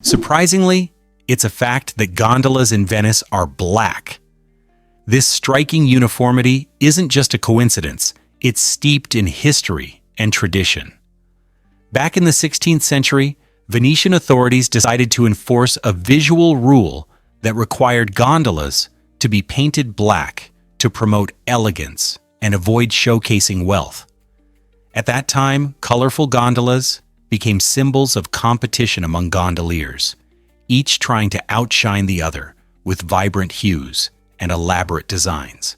Surprisingly, it's a fact that gondolas in Venice are black. This striking uniformity isn't just a coincidence, it's steeped in history and tradition. Back in the 16th century, Venetian authorities decided to enforce a visual rule that required gondolas to be painted black to promote elegance and avoid showcasing wealth. At that time, colorful gondolas became symbols of competition among gondoliers, each trying to outshine the other with vibrant hues and elaborate designs.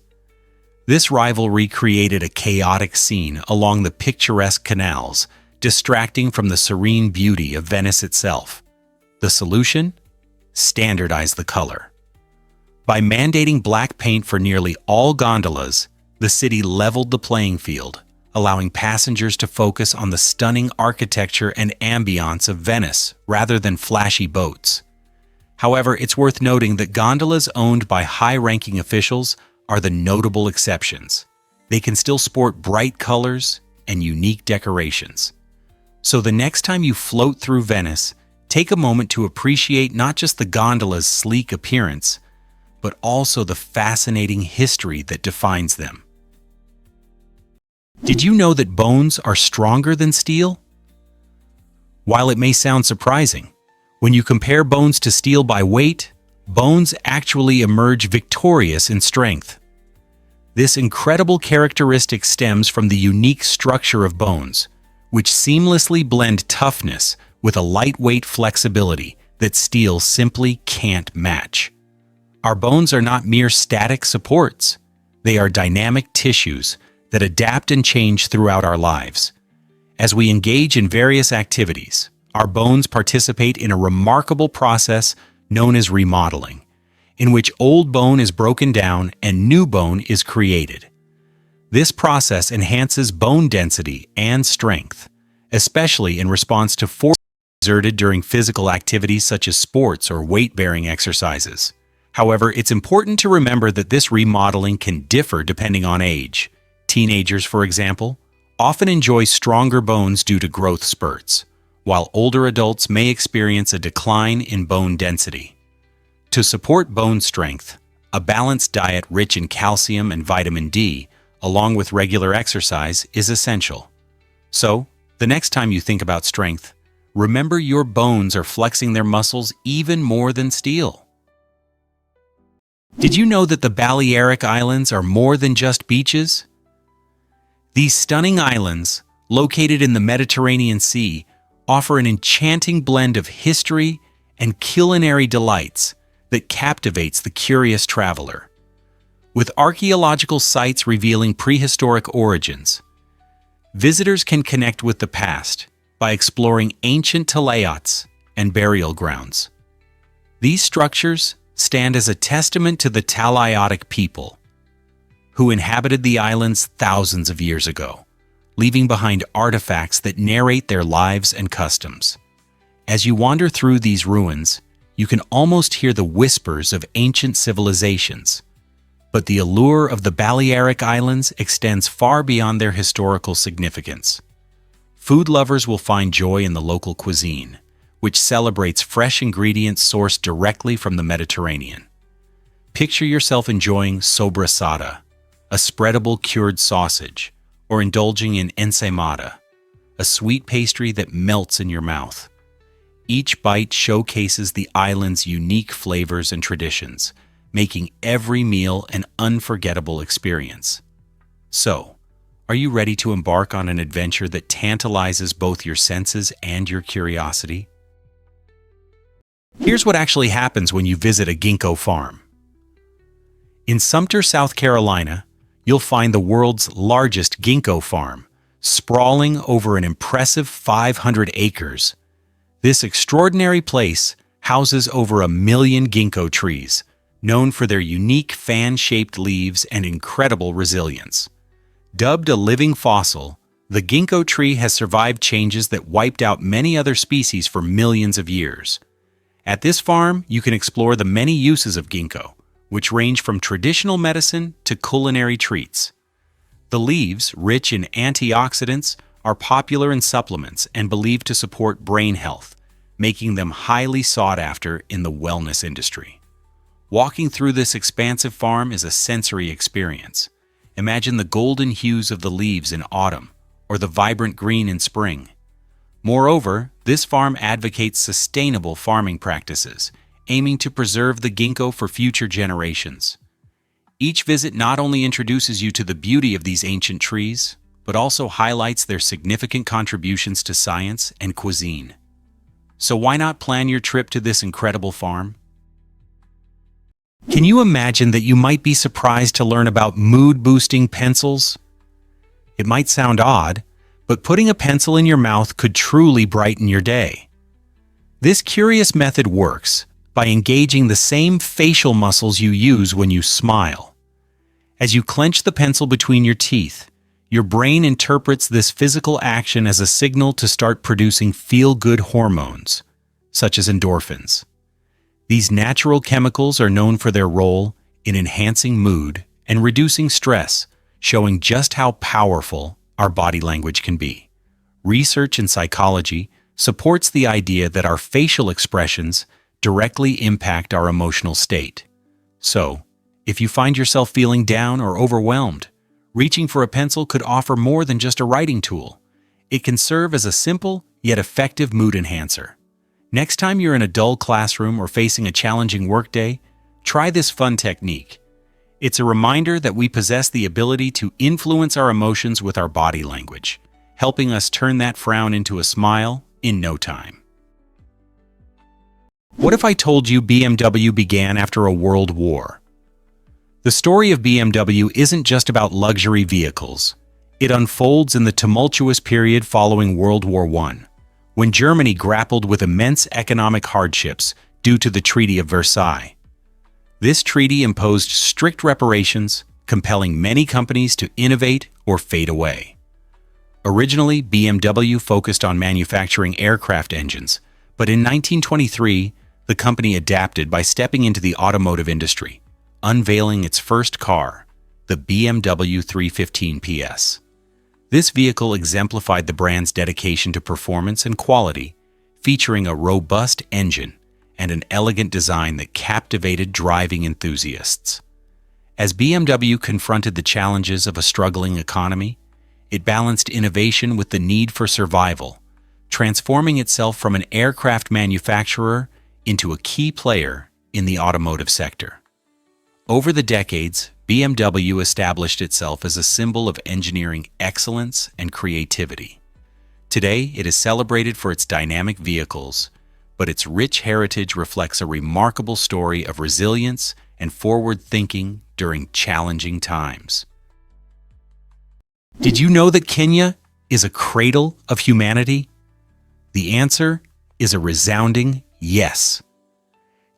This rivalry created a chaotic scene along the picturesque canals, distracting from the serene beauty of Venice itself. The solution? Standardize the color. By mandating black paint for nearly all gondolas, the city leveled the playing field, allowing passengers to focus on the stunning architecture and ambiance of Venice rather than flashy boats. However, it's worth noting that gondolas owned by high-ranking officials are the notable exceptions. They can still sport bright colors and unique decorations. So the next time you float through Venice, take a moment to appreciate not just the gondola's sleek appearance, but also the fascinating history that defines them. Did you know that bones are stronger than steel? While it may sound surprising, when you compare bones to steel by weight, bones actually emerge victorious in strength. This incredible characteristic stems from the unique structure of bones, which seamlessly blend toughness with a lightweight flexibility that steel simply can't match. Our bones are not mere static supports. They are dynamic tissues that adapt and change throughout our lives. As we engage in various activities, our bones participate in a remarkable process known as remodeling, in which old bone is broken down and new bone is created. This process enhances bone density and strength, especially in response to force exerted during physical activities such as sports or weight-bearing exercises. However, it's important to remember that this remodeling can differ depending on age. Teenagers, for example, often enjoy stronger bones due to growth spurts, while older adults may experience a decline in bone density. To support bone strength, a balanced diet rich in calcium and vitamin D, along with regular exercise, is essential. So, the next time you think about strength, remember your bones are flexing their muscles even more than steel. Did you know that the Balearic Islands are more than just beaches? These stunning islands, located in the Mediterranean Sea, offer an enchanting blend of history and culinary delights that captivates the curious traveler. With archaeological sites revealing prehistoric origins, visitors can connect with the past by exploring ancient talayots and burial grounds. These structures stand as a testament to the Talayotic people, who inhabited the islands thousands of years ago, leaving behind artifacts that narrate their lives and customs. As you wander through these ruins, you can almost hear the whispers of ancient civilizations. But the allure of the Balearic Islands extends far beyond their historical significance. Food lovers will find joy in the local cuisine, which celebrates fresh ingredients sourced directly from the Mediterranean. Picture yourself enjoying sobrasada, a spreadable cured sausage, or indulging in ensaimada, a sweet pastry that melts in your mouth. Each bite showcases the island's unique flavors and traditions, making every meal an unforgettable experience. So, are you ready to embark on an adventure that tantalizes both your senses and your curiosity? Here's what actually happens when you visit a Goko farm. In Sumter, South Carolina, you'll find the world's largest Goko farm, sprawling over an impressive 500 acres. This extraordinary place houses over 1 million ginkgo trees, known for their unique fan-shaped leaves and incredible resilience. Dubbed a living fossil, the ginkgo tree has survived changes that wiped out many other species for millions of years. At this farm, you can explore the many uses of ginkgo, which range from traditional medicine to culinary treats. The leaves, rich in antioxidants, are popular in supplements and believed to support brain health, making them highly sought after in the wellness industry. Walking through this expansive farm is a sensory experience. Imagine the golden hues of the leaves in autumn or the vibrant green in spring. Moreover, this farm advocates sustainable farming practices, aiming to preserve the ginkgo for future generations. Each visit not only introduces you to the beauty of these ancient trees, but also highlights their significant contributions to science and cuisine. So why not plan your trip to this incredible farm? Can you imagine that you might be surprised to learn about mood-boosting pencils? It might sound odd, but putting a pencil in your mouth could truly brighten your day. This curious method works by engaging the same facial muscles you use when you smile. As you clench the pencil between your teeth, your brain interprets this physical action as a signal to start producing feel-good hormones, such as endorphins. These natural chemicals are known for their role in enhancing mood and reducing stress, showing just how powerful our body language can be. Research in psychology supports the idea that our facial expressions directly impact our emotional state. So, if you find yourself feeling down or overwhelmed, reaching for a pencil could offer more than just a writing tool. It can serve as a simple yet effective mood enhancer. Next time you're in a dull classroom or facing a challenging workday, try this fun technique. It's a reminder that we possess the ability to influence our emotions with our body language, helping us turn that frown into a smile in no time. What if I told you BMW began after a world war? The story of BMW isn't just about luxury vehicles. It unfolds in the tumultuous period following World War I, when Germany grappled with immense economic hardships due to the Treaty of Versailles. This treaty imposed strict reparations, compelling many companies to innovate or fade away. Originally, BMW focused on manufacturing aircraft engines, but in 1923, the company adapted by stepping into the automotive industry, unveiling its first car, the BMW 315 PS. This vehicle exemplified the brand's dedication to performance and quality, featuring a robust engine and an elegant design that captivated driving enthusiasts. As BMW confronted the challenges of a struggling economy, it balanced innovation with the need for survival, transforming itself from an aircraft manufacturer into a key player in the automotive sector. Over the decades, BMW established itself as a symbol of engineering excellence and creativity. Today, it is celebrated for its dynamic vehicles, but its rich heritage reflects a remarkable story of resilience and forward thinking during challenging times. Did you know that Kenya is a cradle of humanity? The answer is a resounding yes.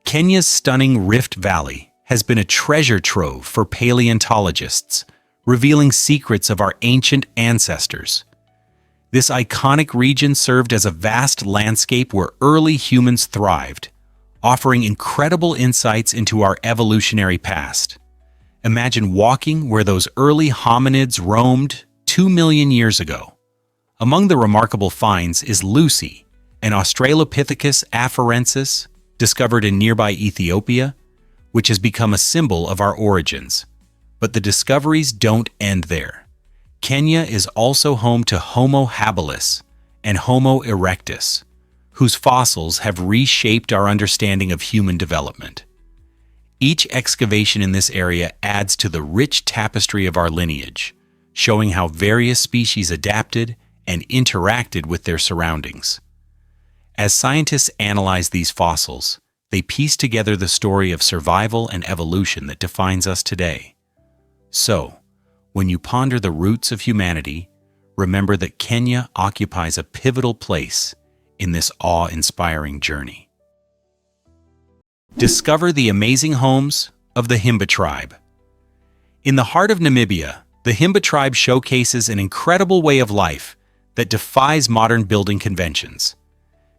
Kenya's stunning Rift Valley has been a treasure trove for paleontologists, revealing secrets of our ancient ancestors. This iconic region served as a vast landscape where early humans thrived, offering incredible insights into our evolutionary past. Imagine walking where those early hominids roamed 2 million years ago. Among the remarkable finds is Lucy, an Australopithecus afarensis discovered in nearby Ethiopia, which has become a symbol of our origins. But the discoveries don't end there. Kenya is also home to Homo habilis and Homo erectus, whose fossils have reshaped our understanding of human development. Each excavation in this area adds to the rich tapestry of our lineage, showing how various species adapted and interacted with their surroundings. As scientists analyze these fossils, they piece together the story of survival and evolution that defines us today. So, when you ponder the roots of humanity, remember that Kenya occupies a pivotal place in this awe-inspiring journey. Discover the amazing homes of the Himba tribe. In the heart of Namibia, the Himba tribe showcases an incredible way of life that defies modern building conventions.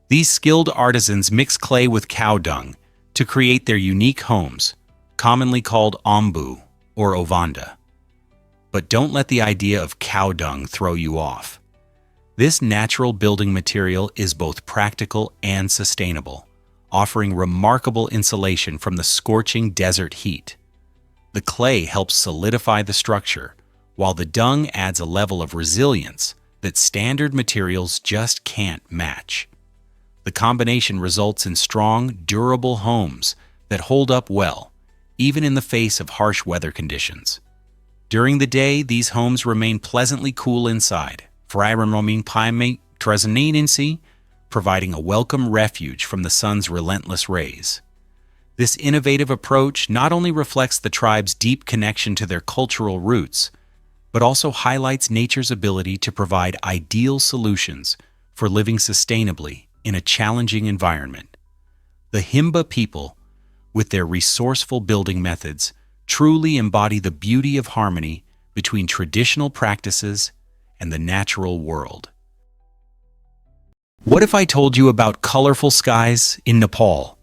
These skilled artisans mix clay with cow dung to create their unique homes, commonly called ombu or ovanda. But don't let the idea of cow dung throw you off. This natural building material is both practical and sustainable, offering remarkable insulation from the scorching desert heat. The clay helps solidify the structure, while the dung adds a level of resilience that standard materials just can't match. The combination results in strong, durable homes that hold up well, even in the face of harsh weather conditions. During the day, these homes remain pleasantly cool inside, providing a welcome refuge from the sun's relentless rays. This innovative approach not only reflects the tribe's deep connection to their cultural roots, but also highlights nature's ability to provide ideal solutions for living sustainably in a challenging environment. The Himba people, with their resourceful building methods, truly embody the beauty of harmony between traditional practices and the natural world. What if I told you about colorful skies in Nepal?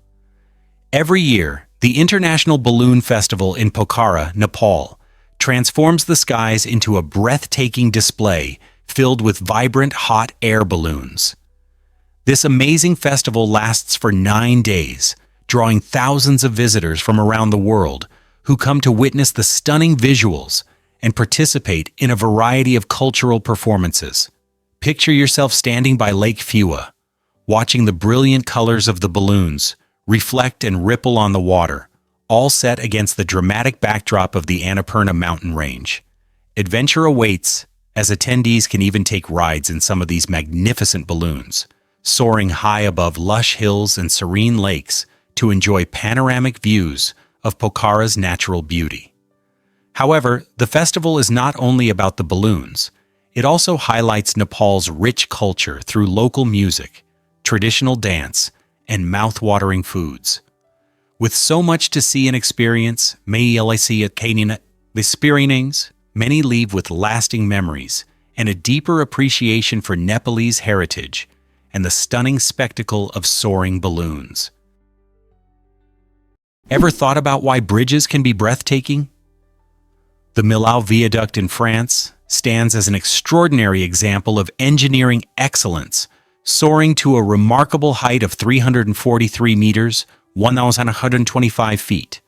Every year, the International Balloon Festival in Pokhara, Nepal, transforms the skies into a breathtaking display filled with vibrant hot air balloons. This amazing festival lasts for 9 days, drawing thousands of visitors from around the world who come to witness the stunning visuals and participate in a variety of cultural performances. Picture yourself standing by Lake Phyua, watching the brilliant colors of the balloons reflect and ripple on the water, all set against the dramatic backdrop of the Annapurna mountain range. Adventure awaits, as attendees can even take rides in some of these magnificent balloons, soaring high above lush hills and serene lakes to enjoy panoramic views of Pokhara's natural beauty. However, the festival is not only about the balloons. It also highlights Nepal's rich culture through local music, traditional dance, and mouth-watering foods. With so much to see and experience, many leave with lasting memories and a deeper appreciation for Nepalese heritage and the stunning spectacle of soaring balloons. Ever thought about why bridges can be breathtaking? The Millau Viaduct in France stands as an extraordinary example of engineering excellence, soaring to a remarkable height of 343 meters, 1,125 feet.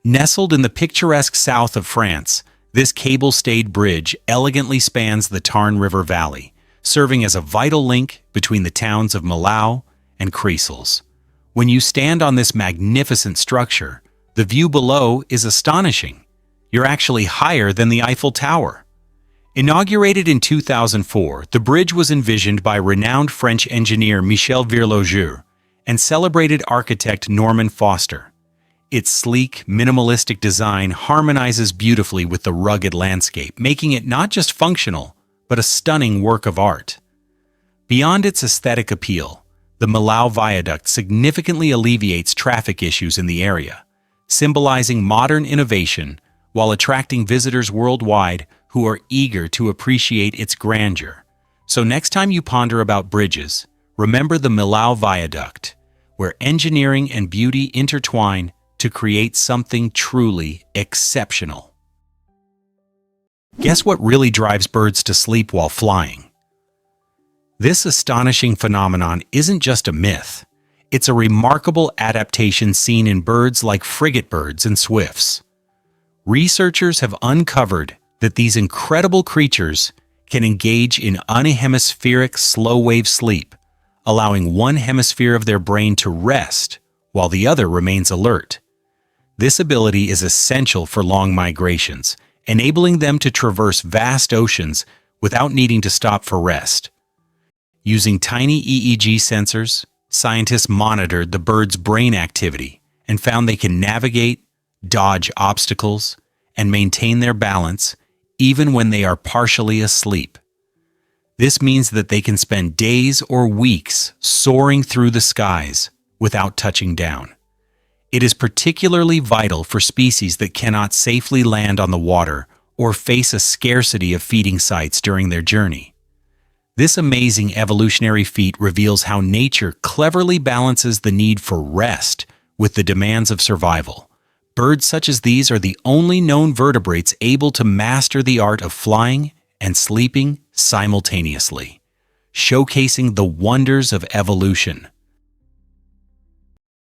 Nestled in the picturesque south of France, this cable-stayed bridge elegantly spans the Tarn River Valley, serving as a vital link between the towns of Millau and Creasles. When you stand on this magnificent structure, the view below is astonishing. You're actually higher than the Eiffel Tower. Inaugurated in 2004, the bridge was envisioned by renowned French engineer Michel Virloger and celebrated architect Norman Foster. Its sleek, minimalistic design harmonizes beautifully with the rugged landscape, making it not just functional, but a stunning work of art. Beyond its aesthetic appeal, the Millau Viaduct significantly alleviates traffic issues in the area, symbolizing modern innovation while attracting visitors worldwide who are eager to appreciate its grandeur. So next time you ponder about bridges, remember the Millau Viaduct, where engineering and beauty intertwine to create something truly exceptional. Guess what really drives birds to sleep while flying? This astonishing phenomenon isn't just a myth. It's a remarkable adaptation seen in birds like frigate birds and swifts. Researchers have uncovered that these incredible creatures can engage in unhemispheric slow-wave sleep, allowing one hemisphere of their brain to rest while the other remains alert. This ability is essential for long migrations, enabling them to traverse vast oceans without needing to stop for rest. Using tiny EEG sensors, scientists monitored the bird's brain activity and found they can navigate, dodge obstacles, and maintain their balance even when they are partially asleep. This means that they can spend days or weeks soaring through the skies without touching down. It is particularly vital for species that cannot safely land on the water or face a scarcity of feeding sites during their journey. This amazing evolutionary feat reveals how nature cleverly balances the need for rest with the demands of survival. Birds such as these are the only known vertebrates able to master the art of flying and sleeping simultaneously, showcasing the wonders of evolution.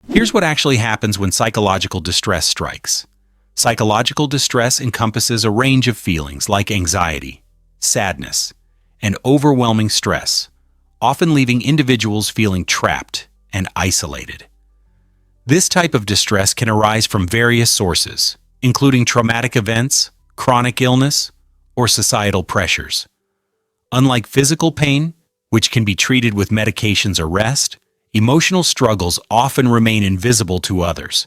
Here's what actually happens when psychological distress strikes. Psychological distress encompasses a range of feelings like anxiety, sadness, and overwhelming stress, often leaving individuals feeling trapped and isolated. This type of distress can arise from various sources, including traumatic events, chronic illness, or societal pressures. Unlike physical pain, which can be treated with medications or rest, emotional struggles often remain invisible to others.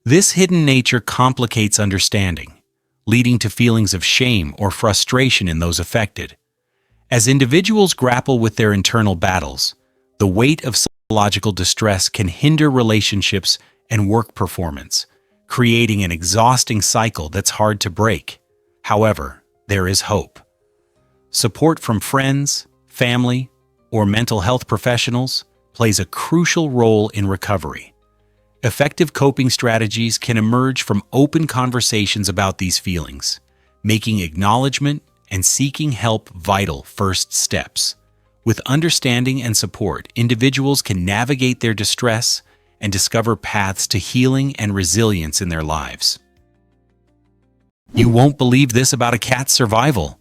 This hidden nature complicates understanding, leading to feelings of shame or frustration in those affected. As individuals grapple with their internal battles, the weight of psychological distress can hinder relationships and work performance, creating an exhausting cycle that's hard to break. However, there is hope. Support from friends, family, or mental health professionals plays a crucial role in recovery. Effective coping strategies can emerge from open conversations about these feelings, making acknowledgement and seeking help vital first steps. With understanding and support, individuals can navigate their distress and discover paths to healing and resilience in their lives. You won't believe this about a cat's survival.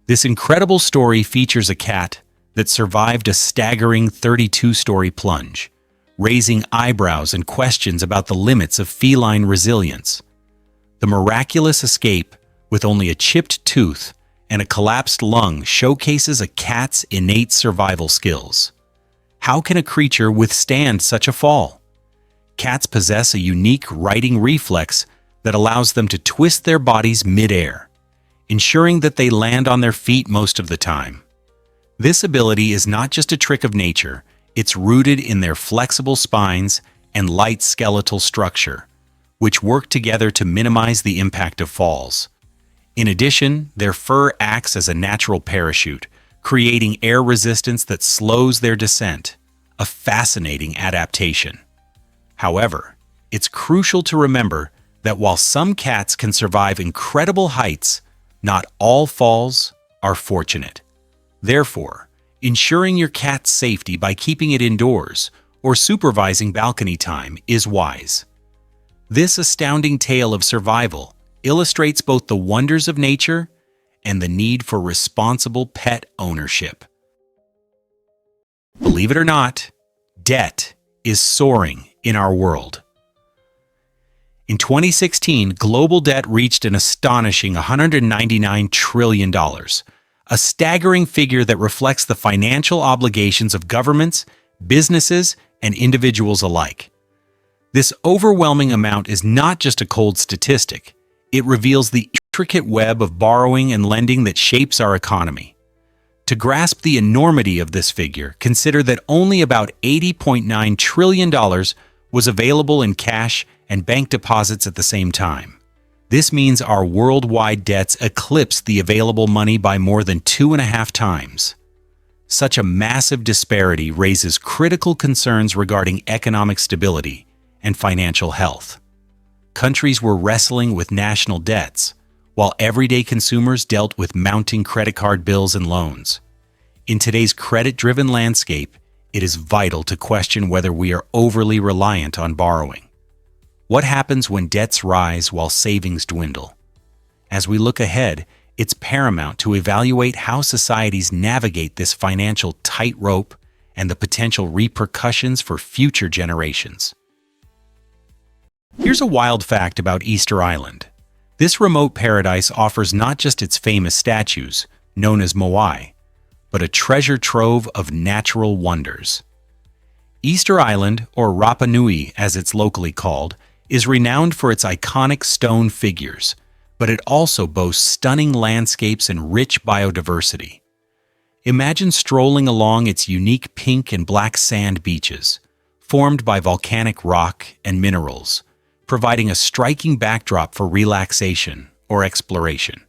This incredible story features a cat that survived a staggering 32-story plunge, raising eyebrows and questions about the limits of feline resilience. The miraculous escape, with only a chipped tooth and a collapsed lung, showcases a cat's innate survival skills. How can a creature withstand such a fall? Cats possess a unique righting reflex that allows them to twist their bodies mid-air, ensuring that they land on their feet most of the time. This ability is not just a trick of nature, it's rooted in their flexible spines and light skeletal structure, which work together to minimize the impact of falls. In addition, their fur acts as a natural parachute, creating air resistance that slows their descent, a fascinating adaptation. However, it's crucial to remember that while some cats can survive incredible heights, not all falls are fortunate. Therefore, ensuring your cat's safety by keeping it indoors or supervising balcony time is wise. This astounding tale of survival illustrates both the wonders of nature and the need for responsible pet ownership. Believe it or not, debt is soaring in our world. In 2016, global debt reached an astonishing $199 trillion, a staggering figure that reflects the financial obligations of governments, businesses, and individuals alike. This overwhelming amount is not just a cold statistic. It reveals the intricate web of borrowing and lending that shapes our economy. To grasp the enormity of this figure, consider that only about $80.9 trillion was available in cash and bank deposits at the same time. This means our worldwide debts eclipse the available money by more than 2.5 times. Such a massive disparity raises critical concerns regarding economic stability and financial health. Countries were wrestling with national debts, while everyday consumers dealt with mounting credit card bills and loans. In today's credit-driven landscape, it is vital to question whether we are overly reliant on borrowing. What happens when debts rise while savings dwindle? As we look ahead, it's paramount to evaluate how societies navigate this financial tightrope and the potential repercussions for future generations. Here's a wild fact about Easter Island. This remote paradise offers not just its famous statues, known as moai, but a treasure trove of natural wonders. Easter Island, or Rapa Nui as it's locally called, is renowned for its iconic stone figures, but it also boasts stunning landscapes and rich biodiversity. Imagine strolling along its unique pink and black sand beaches, formed by volcanic rock and minerals, providing a striking backdrop for relaxation or exploration.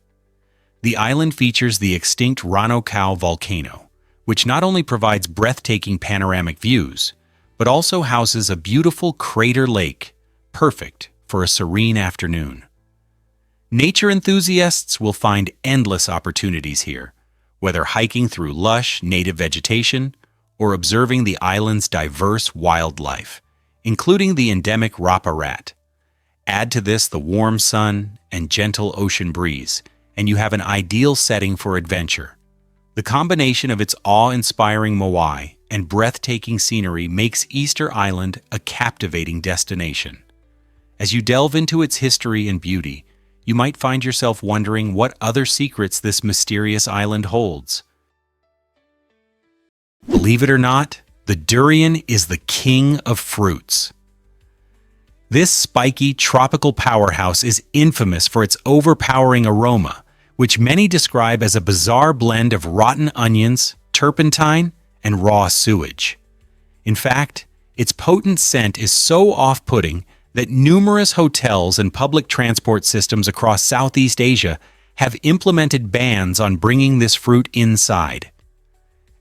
The island features the extinct Rano Kau volcano, which not only provides breathtaking panoramic views, but also houses a beautiful crater lake, perfect for a serene afternoon. Nature enthusiasts will find endless opportunities here, whether hiking through lush, native vegetation or observing the island's diverse wildlife, including the endemic Rapa rat. Add to this the warm sun and gentle ocean breeze, and you have an ideal setting for adventure. The combination of its awe-inspiring moai and breathtaking scenery makes Easter Island a captivating destination. As you delve into its history and beauty, you might find yourself wondering what other secrets this mysterious island holds. Believe it or not, the durian is the king of fruits. This spiky, tropical powerhouse is infamous for its overpowering aroma, which many describe as a bizarre blend of rotten onions, turpentine, and raw sewage. In fact, its potent scent is so off-putting that numerous hotels and public transport systems across Southeast Asia have implemented bans on bringing this fruit inside.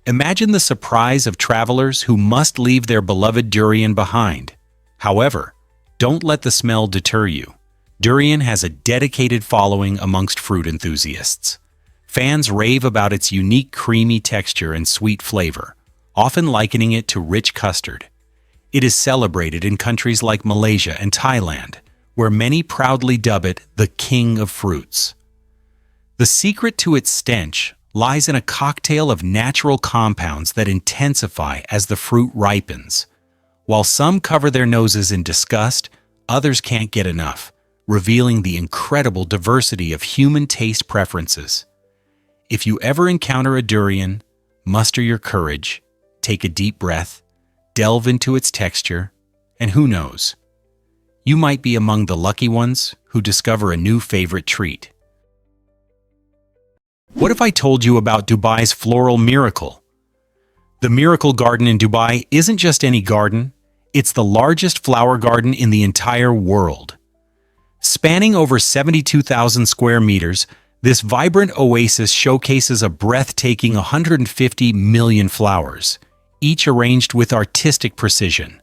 Imagine the surprise of travelers who must leave their beloved durian behind. However, don't let the smell deter you. Durian has a dedicated following amongst fruit enthusiasts. Fans rave about its unique creamy texture and sweet flavor, often likening it to rich custard. It is celebrated in countries like Malaysia and Thailand, where many proudly dub it the king of fruits. The secret to its stench lies in a cocktail of natural compounds that intensify as the fruit ripens. While some cover their noses in disgust, others can't get enough, revealing the incredible diversity of human taste preferences. If you ever encounter a durian, muster your courage, take a deep breath, delve into its texture, and who knows, you might be among the lucky ones who discover a new favorite treat. What if I told you about Dubai's floral miracle? The Miracle Garden in Dubai isn't just any garden, it's the largest flower garden in the entire world. Spanning over 72,000 square meters, this vibrant oasis showcases a breathtaking 150 million flowers, each arranged with artistic precision.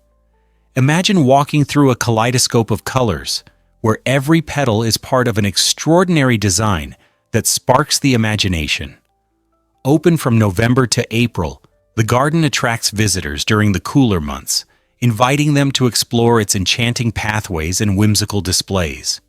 Imagine walking through a kaleidoscope of colors, where every petal is part of an extraordinary design that sparks the imagination. Open from November to April, the garden attracts visitors during the cooler months, inviting them to explore its enchanting pathways and whimsical displays.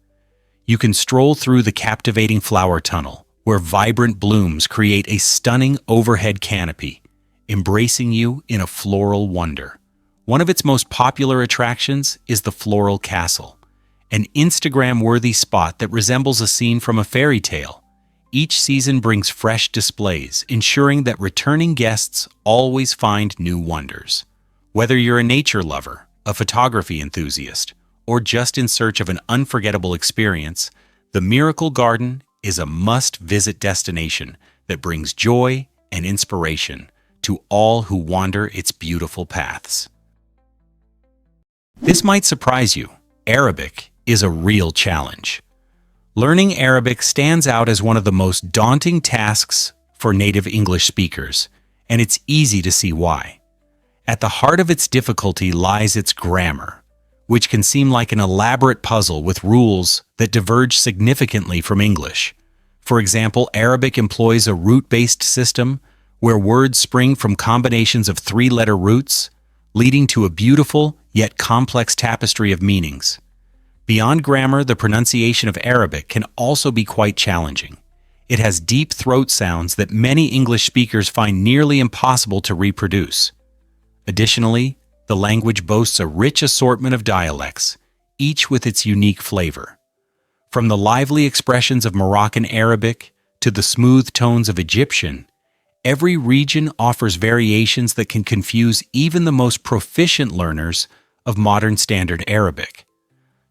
You can stroll through the captivating flower tunnel, where vibrant blooms create a stunning overhead canopy, embracing you in a floral wonder. One of its most popular attractions is the Floral Castle, an Instagram-worthy spot that resembles a scene from a fairy tale. Each season brings fresh displays, ensuring that returning guests always find new wonders. Whether you're a nature lover, a photography enthusiast, or just in search of an unforgettable experience, the Miracle Garden is a must-visit destination that brings joy and inspiration to all who wander its beautiful paths. This might surprise you. Arabic is a real challenge. Learning Arabic stands out as one of the most daunting tasks for native English speakers, and it's easy to see why. At the heart of its difficulty lies its grammar, which can seem like an elaborate puzzle with rules that diverge significantly from English. For example, Arabic employs a root-based system where words spring from combinations of three-letter roots, leading to a beautiful yet complex tapestry of meanings. Beyond grammar, the pronunciation of Arabic can also be quite challenging. It has deep throat sounds that many English speakers find nearly impossible to reproduce. Additionally, the language boasts a rich assortment of dialects, each with its unique flavor. From the lively expressions of Moroccan Arabic to the smooth tones of Egyptian, every region offers variations that can confuse even the most proficient learners of modern Standard Arabic.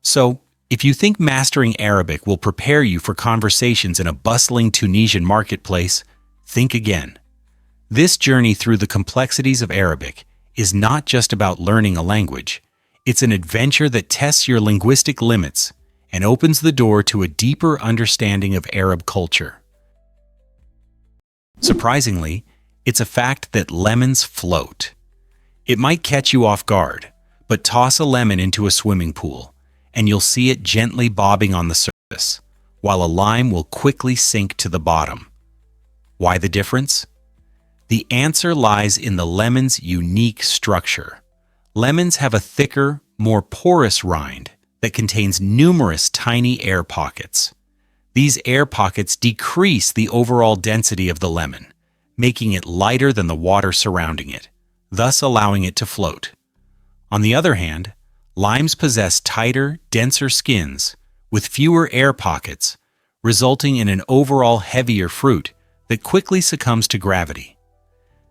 So, if you think mastering Arabic will prepare you for conversations in a bustling Tunisian marketplace, think again. This journey through the complexities of Arabic is not just about learning a language. It's an adventure that tests your linguistic limits and opens the door to a deeper understanding of Arab culture. Surprisingly, it's a fact that lemons float. It might catch you off guard, but toss a lemon into a swimming pool, and you'll see it gently bobbing on the surface, while a lime will quickly sink to the bottom. Why the difference? The answer lies in the lemon's unique structure. Lemons have a thicker, more porous rind that contains numerous tiny air pockets. These air pockets decrease the overall density of the lemon, making it lighter than the water surrounding it, thus allowing it to float. On the other hand, limes possess tighter, denser skins with fewer air pockets, resulting in an overall heavier fruit that quickly succumbs to gravity.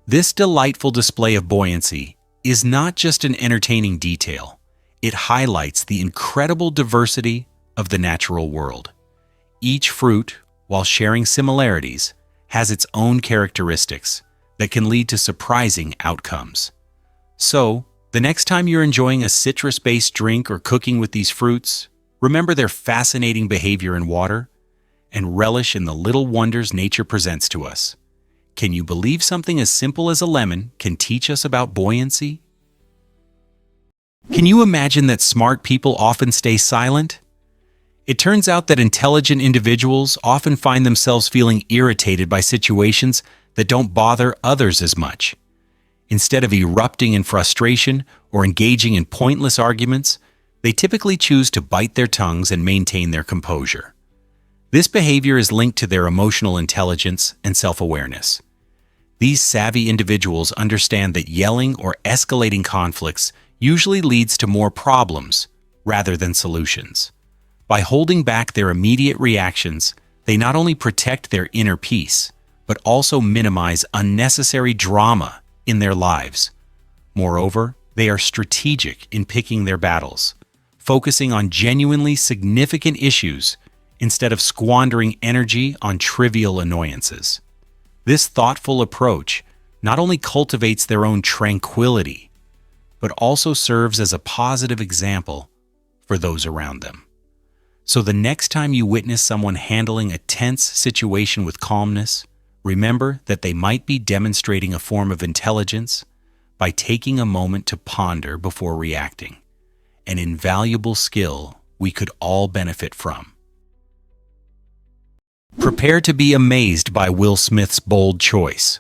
This delightful display of buoyancy is not just an entertaining detail. It highlights the incredible diversity of the natural world. Each fruit, while sharing similarities, has its own characteristics that can lead to surprising outcomes. So, the next time you're enjoying a citrus-based drink or cooking with these fruits, remember their fascinating behavior in water and relish in the little wonders nature presents to us. Can you believe something as simple as a lemon can teach us about buoyancy? Can you imagine that smart people often stay silent? It turns out that intelligent individuals often find themselves feeling irritated by situations that don't bother others as much. Instead of erupting in frustration or engaging in pointless arguments, they typically choose to bite their tongues and maintain their composure. This behavior is linked to their emotional intelligence and self-awareness. These savvy individuals understand that yelling or escalating conflicts usually leads to more problems rather than solutions. By holding back their immediate reactions, they not only protect their inner peace, but also minimize unnecessary drama in their lives. Moreover, they are strategic in picking their battles, focusing on genuinely significant issues instead of squandering energy on trivial annoyances. This thoughtful approach not only cultivates their own tranquility, but also serves as a positive example for those around them. So the next time you witness someone handling a tense situation with calmness, remember that they might be demonstrating a form of intelligence by taking a moment to ponder before reacting, an invaluable skill we could all benefit from. Prepare to be amazed by Will Smith's bold choice.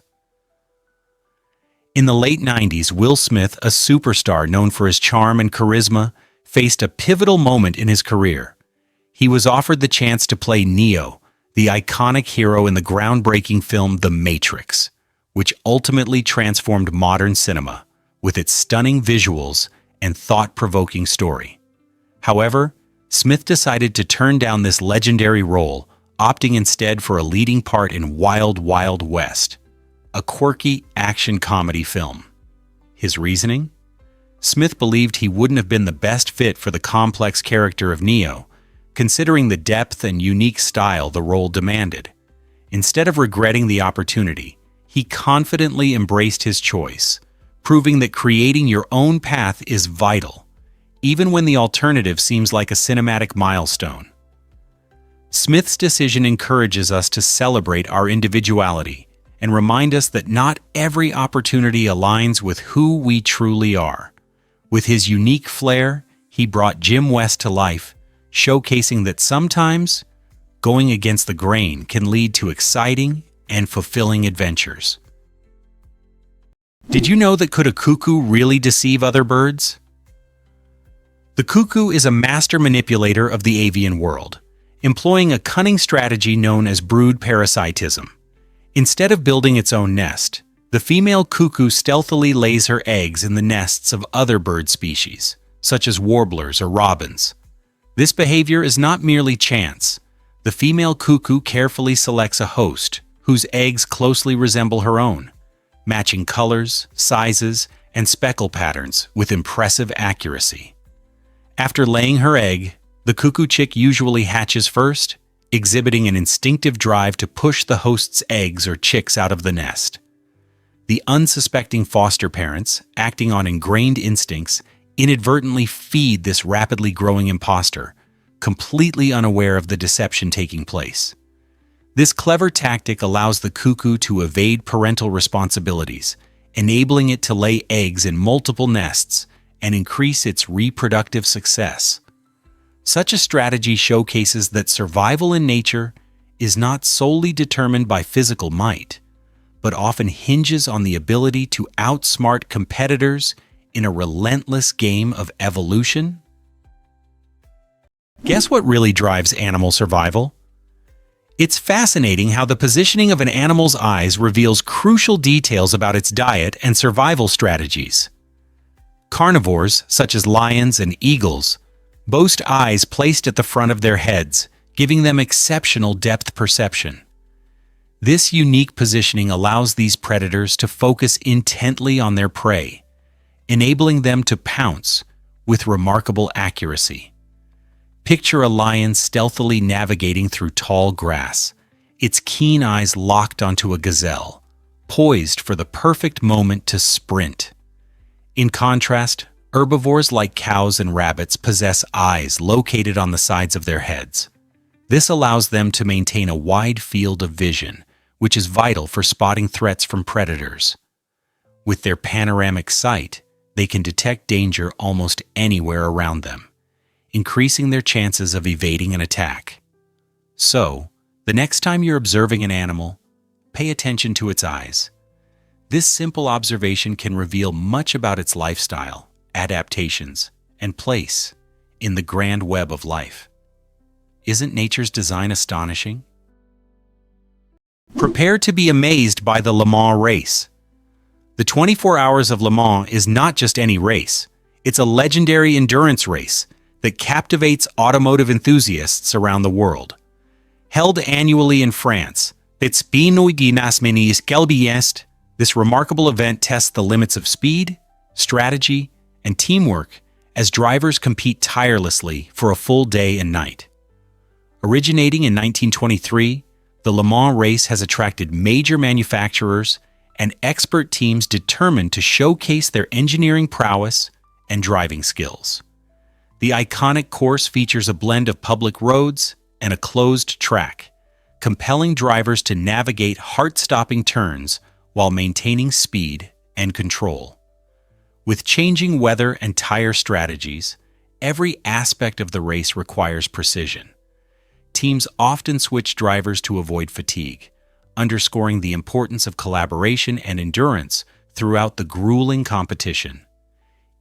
In the late 90s, Will Smith, a superstar known for his charm and charisma, faced a pivotal moment in his career. He was offered the chance to play Neo, the iconic hero in the groundbreaking film The Matrix, which ultimately transformed modern cinema with its stunning visuals and thought-provoking story. However, Smith decided to turn down this legendary role, opting instead for a leading part in Wild Wild West, a quirky action comedy film. His reasoning? Smith believed he wouldn't have been the best fit for the complex character of Neo, considering the depth and unique style the role demanded. Instead of regretting the opportunity, he confidently embraced his choice, proving that creating your own path is vital, even when the alternative seems like a cinematic milestone. Smith's decision encourages us to celebrate our individuality and remind us that not every opportunity aligns with who we truly are. With his unique flair, he brought Jim West to life, showcasing that sometimes going against the grain can lead to exciting and fulfilling adventures. Did you know that could a cuckoo really deceive other birds? The cuckoo is a master manipulator of the avian world, employing a cunning strategy known as brood parasitism. Instead of building its own nest, the female cuckoo stealthily lays her eggs in the nests of other bird species, such as warblers or robins. This behavior is not merely chance. The female cuckoo carefully selects a host whose eggs closely resemble her own, matching colors, sizes, and speckle patterns with impressive accuracy. After laying her egg, the cuckoo chick usually hatches first, exhibiting an instinctive drive to push the host's eggs or chicks out of the nest. The unsuspecting foster parents, acting on ingrained instincts, inadvertently feed this rapidly growing imposter, completely unaware of the deception taking place. This clever tactic allows the cuckoo to evade parental responsibilities, enabling it to lay eggs in multiple nests and increase its reproductive success. Such a strategy showcases that survival in nature is not solely determined by physical might, but often hinges on the ability to outsmart competitors in a relentless game of evolution? Guess what really drives animal survival? It's fascinating how the positioning of an animal's eyes reveals crucial details about its diet and survival strategies. Carnivores, such as lions and eagles, boast eyes placed at the front of their heads, giving them exceptional depth perception. This unique positioning allows these predators to focus intently on their prey, enabling them to pounce with remarkable accuracy. Picture a lion stealthily navigating through tall grass, its keen eyes locked onto a gazelle, poised for the perfect moment to sprint. In contrast, herbivores like cows and rabbits possess eyes located on the sides of their heads. This allows them to maintain a wide field of vision, which is vital for spotting threats from predators. With their panoramic sight, they can detect danger almost anywhere around them, increasing their chances of evading an attack. So, the next time you're observing an animal, pay attention to its eyes. This simple observation can reveal much about its lifestyle, adaptations, and place in the grand web of life. Isn't nature's design astonishing? Prepare to be amazed by the Le Mans race. The 24 Hours of Le Mans is not just any race. It's a legendary endurance race that captivates automotive enthusiasts around the world. Held annually in France, this remarkable event tests the limits of speed, strategy, and teamwork as drivers compete tirelessly for a full day and night. Originating in 1923, the Le Mans race has attracted major manufacturers and expert teams determined to showcase their engineering prowess and driving skills. The iconic course features a blend of public roads and a closed track, compelling drivers to navigate heart-stopping turns while maintaining speed and control. With changing weather and tire strategies, every aspect of the race requires precision. Teams often switch drivers to avoid fatigue, underscoring the importance of collaboration and endurance throughout the grueling competition.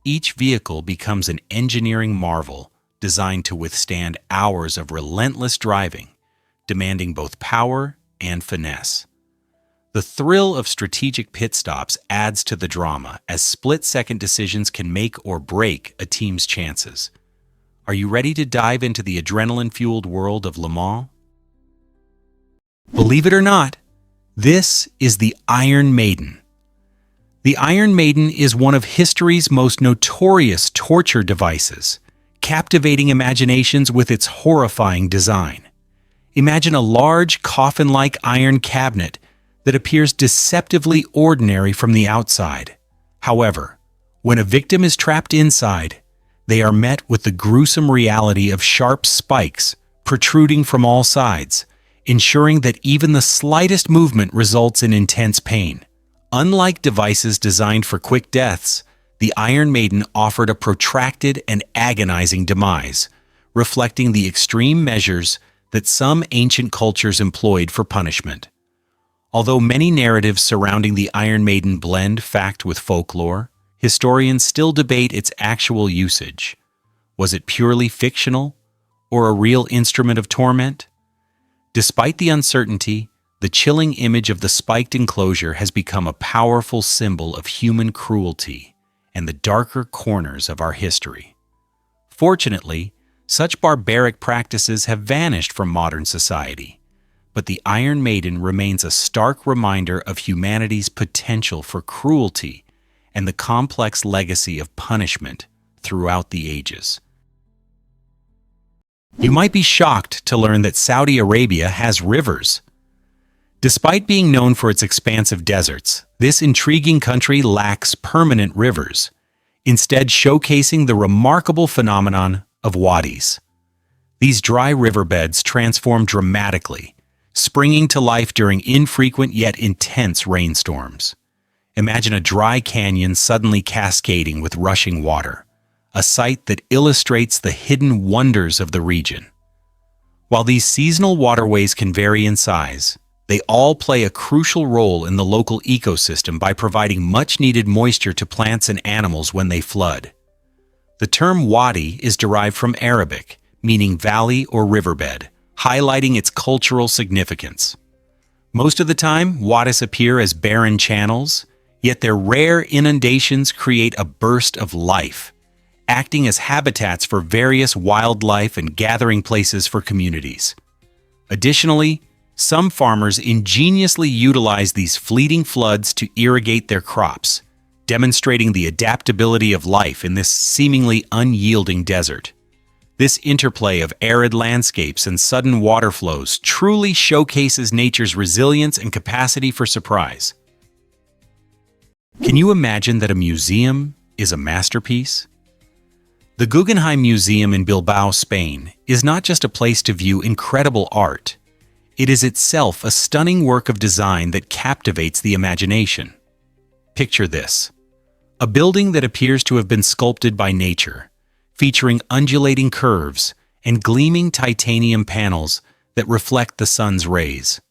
Each vehicle becomes an engineering marvel designed to withstand hours of relentless driving, demanding both power and finesse. The thrill of strategic pit stops adds to the drama, as split-second decisions can make or break a team's chances. Are you ready to dive into the adrenaline-fueled world of Le Mans? Believe it or not, this is the Iron Maiden. The Iron Maiden is one of history's most notorious torture devices, captivating imaginations with its horrifying design. Imagine a large, coffin-like iron cabinet that appears deceptively ordinary from the outside. However, when a victim is trapped inside, they are met with the gruesome reality of sharp spikes protruding from all sides, ensuring that even the slightest movement results in intense pain. Unlike devices designed for quick deaths, the Iron Maiden offered a protracted and agonizing demise, reflecting the extreme measures that some ancient cultures employed for punishment. Although many narratives surrounding the Iron Maiden blend fact with folklore, historians still debate its actual usage. Was it purely fictional, or a real instrument of torment? Despite the uncertainty, the chilling image of the spiked enclosure has become a powerful symbol of human cruelty and the darker corners of our history. Fortunately, such barbaric practices have vanished from modern society, but the Iron Maiden remains a stark reminder of humanity's potential for cruelty and the complex legacy of punishment throughout the ages. You might be shocked to learn that Saudi Arabia has rivers. Despite being known for its expansive deserts, this intriguing country lacks permanent rivers, instead showcasing the remarkable phenomenon of wadis. These dry riverbeds transform dramatically, springing to life during infrequent yet intense rainstorms. Imagine a dry canyon suddenly cascading with rushing water, a sight that illustrates the hidden wonders of the region. While these seasonal waterways can vary in size, they all play a crucial role in the local ecosystem by providing much-needed moisture to plants and animals when they flood. The term wadi is derived from Arabic, meaning valley or riverbed, highlighting its cultural significance. Most of the time, wadis appear as barren channels, yet their rare inundations create a burst of life, acting as habitats for various wildlife and gathering places for communities. Additionally, some farmers ingeniously utilize these fleeting floods to irrigate their crops, demonstrating the adaptability of life in this seemingly unyielding desert. This interplay of arid landscapes and sudden water flows truly showcases nature's resilience and capacity for surprise. Can you imagine that a museum is a masterpiece? The Guggenheim Museum in Bilbao, Spain, is not just a place to view incredible art. It is itself a stunning work of design that captivates the imagination. Picture this: a building that appears to have been sculpted by nature, featuring undulating curves and gleaming titanium panels that reflect the sun's rays.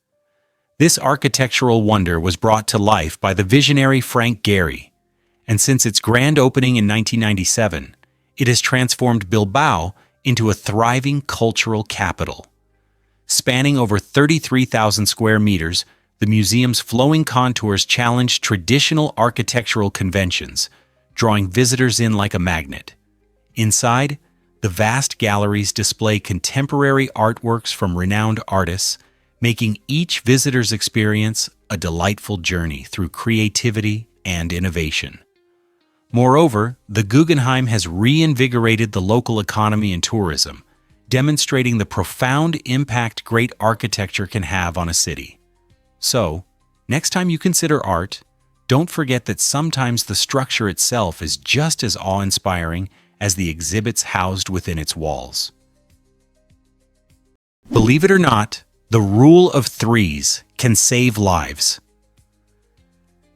This architectural wonder was brought to life by the visionary Frank Gehry, and since its grand opening in 1997, it has transformed Bilbao into a thriving cultural capital. Spanning over 33,000 square meters, the museum's flowing contours challenge traditional architectural conventions, drawing visitors in like a magnet. Inside, the vast galleries display contemporary artworks from renowned artists, making each visitor's experience a delightful journey through creativity and innovation. Moreover, the Guggenheim has reinvigorated the local economy and tourism, demonstrating the profound impact great architecture can have on a city. So, next time you consider art, don't forget that sometimes the structure itself is just as awe-inspiring as the exhibits housed within its walls. Believe it or not, the rule of threes can save lives.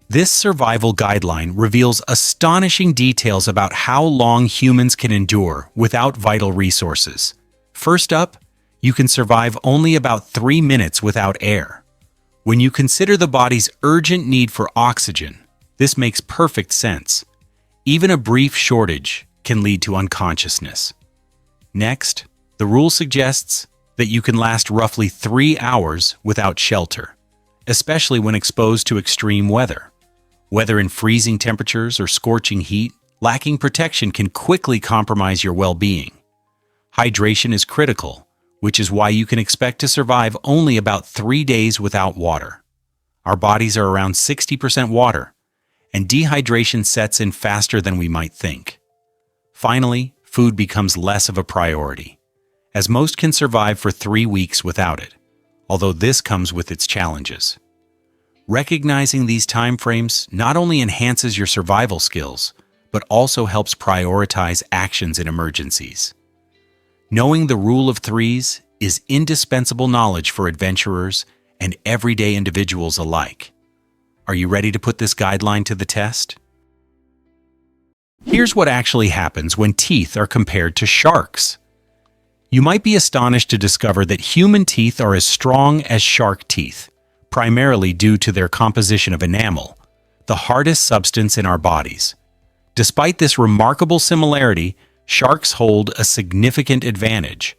This survival guideline reveals astonishing details about how long humans can endure without vital resources. First up, you can survive only about 3 minutes without air. When you consider the body's urgent need for oxygen, this makes perfect sense. Even a brief shortage can lead to unconsciousness. Next, the rule suggests that you can last roughly 3 hours without shelter, especially when exposed to extreme weather. Whether in freezing temperatures or scorching heat, lacking protection can quickly compromise your well-being. Hydration is critical, which is why you can expect to survive only about 3 days without water. Our bodies are around 60% water, and dehydration sets in faster than we might think. Finally, food becomes less of a priority, as most can survive for 3 weeks without it, although this comes with its challenges. Recognizing these timeframes not only enhances your survival skills, but also helps prioritize actions in emergencies. Knowing the rule of threes is indispensable knowledge for adventurers and everyday individuals alike. Are you ready to put this guideline to the test? Here's what actually happens when teeth are compared to sharks. You might be astonished to discover that human teeth are as strong as shark teeth, primarily due to their composition of enamel, the hardest substance in our bodies. Despite this remarkable similarity, sharks hold a significant advantage.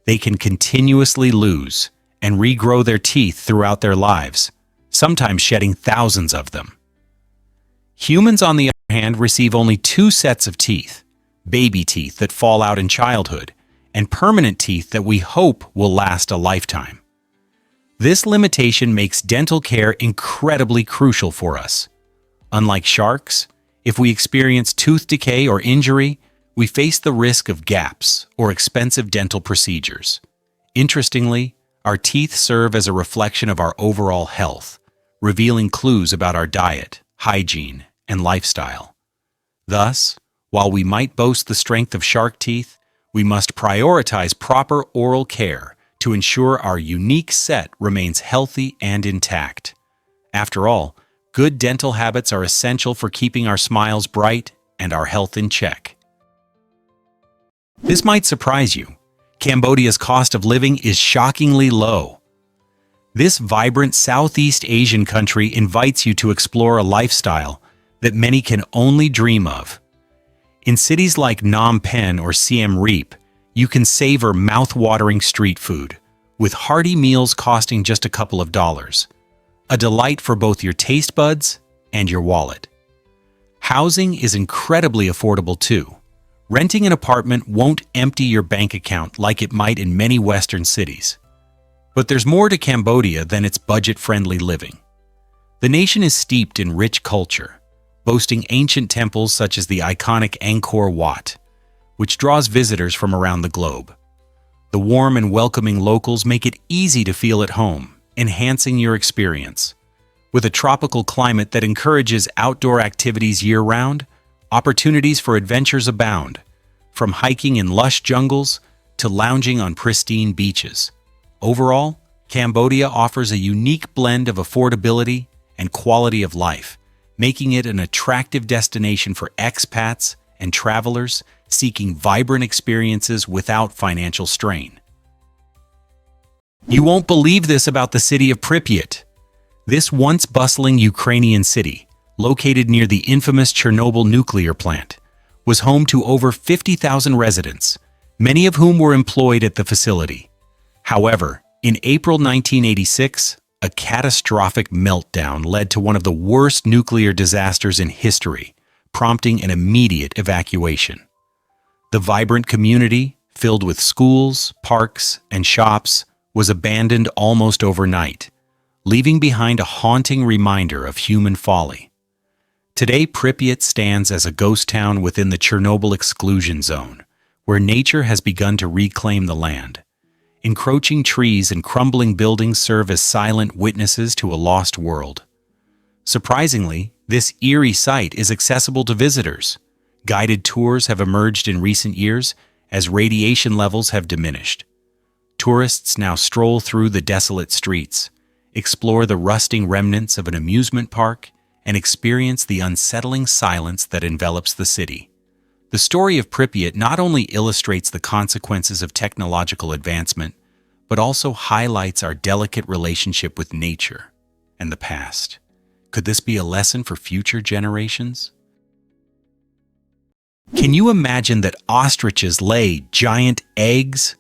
They can continuously lose and regrow their teeth throughout their lives, sometimes shedding thousands of them. Humans, on the other hand, receive only 2 sets of teeth: baby teeth that fall out in childhood, and permanent teeth that we hope will last a lifetime. This limitation makes dental care incredibly crucial for us. Unlike sharks, if we experience tooth decay or injury, we face the risk of gaps or expensive dental procedures. Interestingly, our teeth serve as a reflection of our overall health, revealing clues about our diet, hygiene, and lifestyle. Thus, while we might boast the strength of shark teeth, we must prioritize proper oral care to ensure our unique set remains healthy and intact. After all, good dental habits are essential for keeping our smiles bright and our health in check. This might surprise you. Cambodia's cost of living is shockingly low. This vibrant Southeast Asian country invites you to explore a lifestyle that many can only dream of. In cities like Phnom Penh or Siem Reap, you can savor mouth-watering street food, with hearty meals costing just a couple of dollars. A delight for both your taste buds and your wallet. Housing is incredibly affordable too. Renting an apartment won't empty your bank account like it might in many Western cities. But there's more to Cambodia than its budget-friendly living. The nation is steeped in rich culture, boasting ancient temples such as the iconic Angkor Wat, which draws visitors from around the globe. The warm and welcoming locals make it easy to feel at home, enhancing your experience. With a tropical climate that encourages outdoor activities year-round, opportunities for adventures abound, from hiking in lush jungles to lounging on pristine beaches. Overall, Cambodia offers a unique blend of affordability and quality of life, making it an attractive destination for expats and travelers seeking vibrant experiences without financial strain. You won't believe this about the city of Pryot. This once bustling Ukrainian city, located near the infamous Chernobyl nuclear plant, was home to over 50,000 residents, many of whom were employed at the facility. However, in April 1986, a catastrophic meltdown led to one of the worst nuclear disasters in history, prompting an immediate evacuation. The vibrant community, filled with schools, parks, and shops, was abandoned almost overnight, leaving behind a haunting reminder of human folly. Today, Pryot stands as a ghost town within the Chernobyl exclusion zone, where nature has begun to reclaim the land. Encroaching trees and crumbling buildings serve as silent witnesses to a lost world. Surprisingly, this eerie site is accessible to visitors. Guided tours have emerged in recent years as radiation levels have diminished. Tourists now stroll through the desolate streets, explore the rusting remnants of an amusement park, and experience the unsettling silence that envelops the city. The story of Pryot not only illustrates the consequences of technological advancement, but also highlights our delicate relationship with nature and the past. Could this be a lesson for future generations? Can you imagine that ostriches lay giant eggs?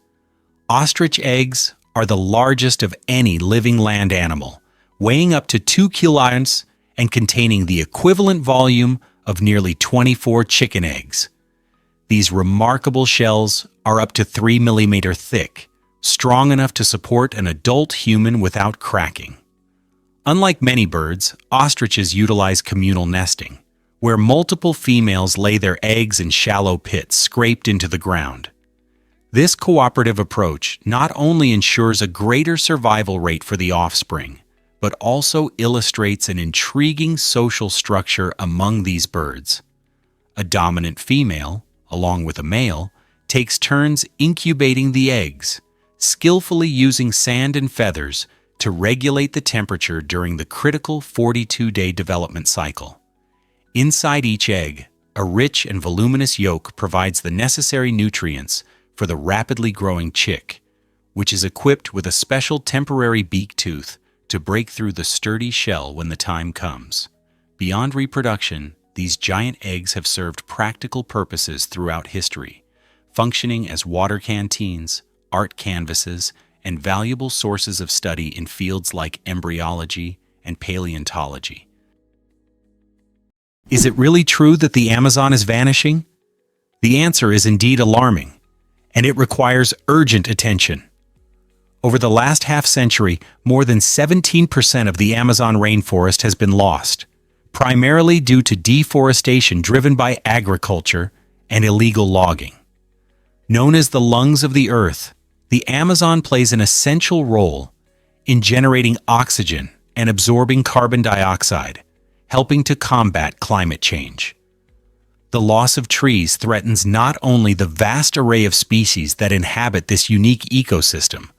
Ostrich eggs are the largest of any living land animal, weighing up to 2 kilograms and containing the equivalent volume of nearly 24 chicken eggs. These remarkable shells are up to 3 millimeter thick, strong enough to support an adult human without cracking. Unlike many birds, ostriches utilize communal nesting, where multiple females lay their eggs in shallow pits scraped into the ground. This cooperative approach not only ensures a greater survival rate for the offspring, but also illustrates an intriguing social structure among these birds. A dominant female, along with a male, takes turns incubating the eggs, skillfully using sand and feathers to regulate the temperature during the critical 42-day development cycle. Inside each egg, a rich and voluminous yolk provides the necessary nutrients for the rapidly growing chick, which is equipped with a special temporary beak tooth to break through the sturdy shell when the time comes. Beyond reproduction, these giant eggs have served practical purposes throughout history, functioning as water canteens, art canvases, and valuable sources of study in fields like embryology and paleontology. Is it really true that the Amazon is vanishing? The answer is indeed alarming, and it requires urgent attention. Over the last half-century, more than 17% of the Amazon rainforest has been lost, primarily due to deforestation driven by agriculture and illegal logging. Known as the lungs of the earth, the Amazon plays an essential role in generating oxygen and absorbing carbon dioxide, helping to combat climate change. The loss of trees threatens not only the vast array of species that inhabit this unique ecosystem,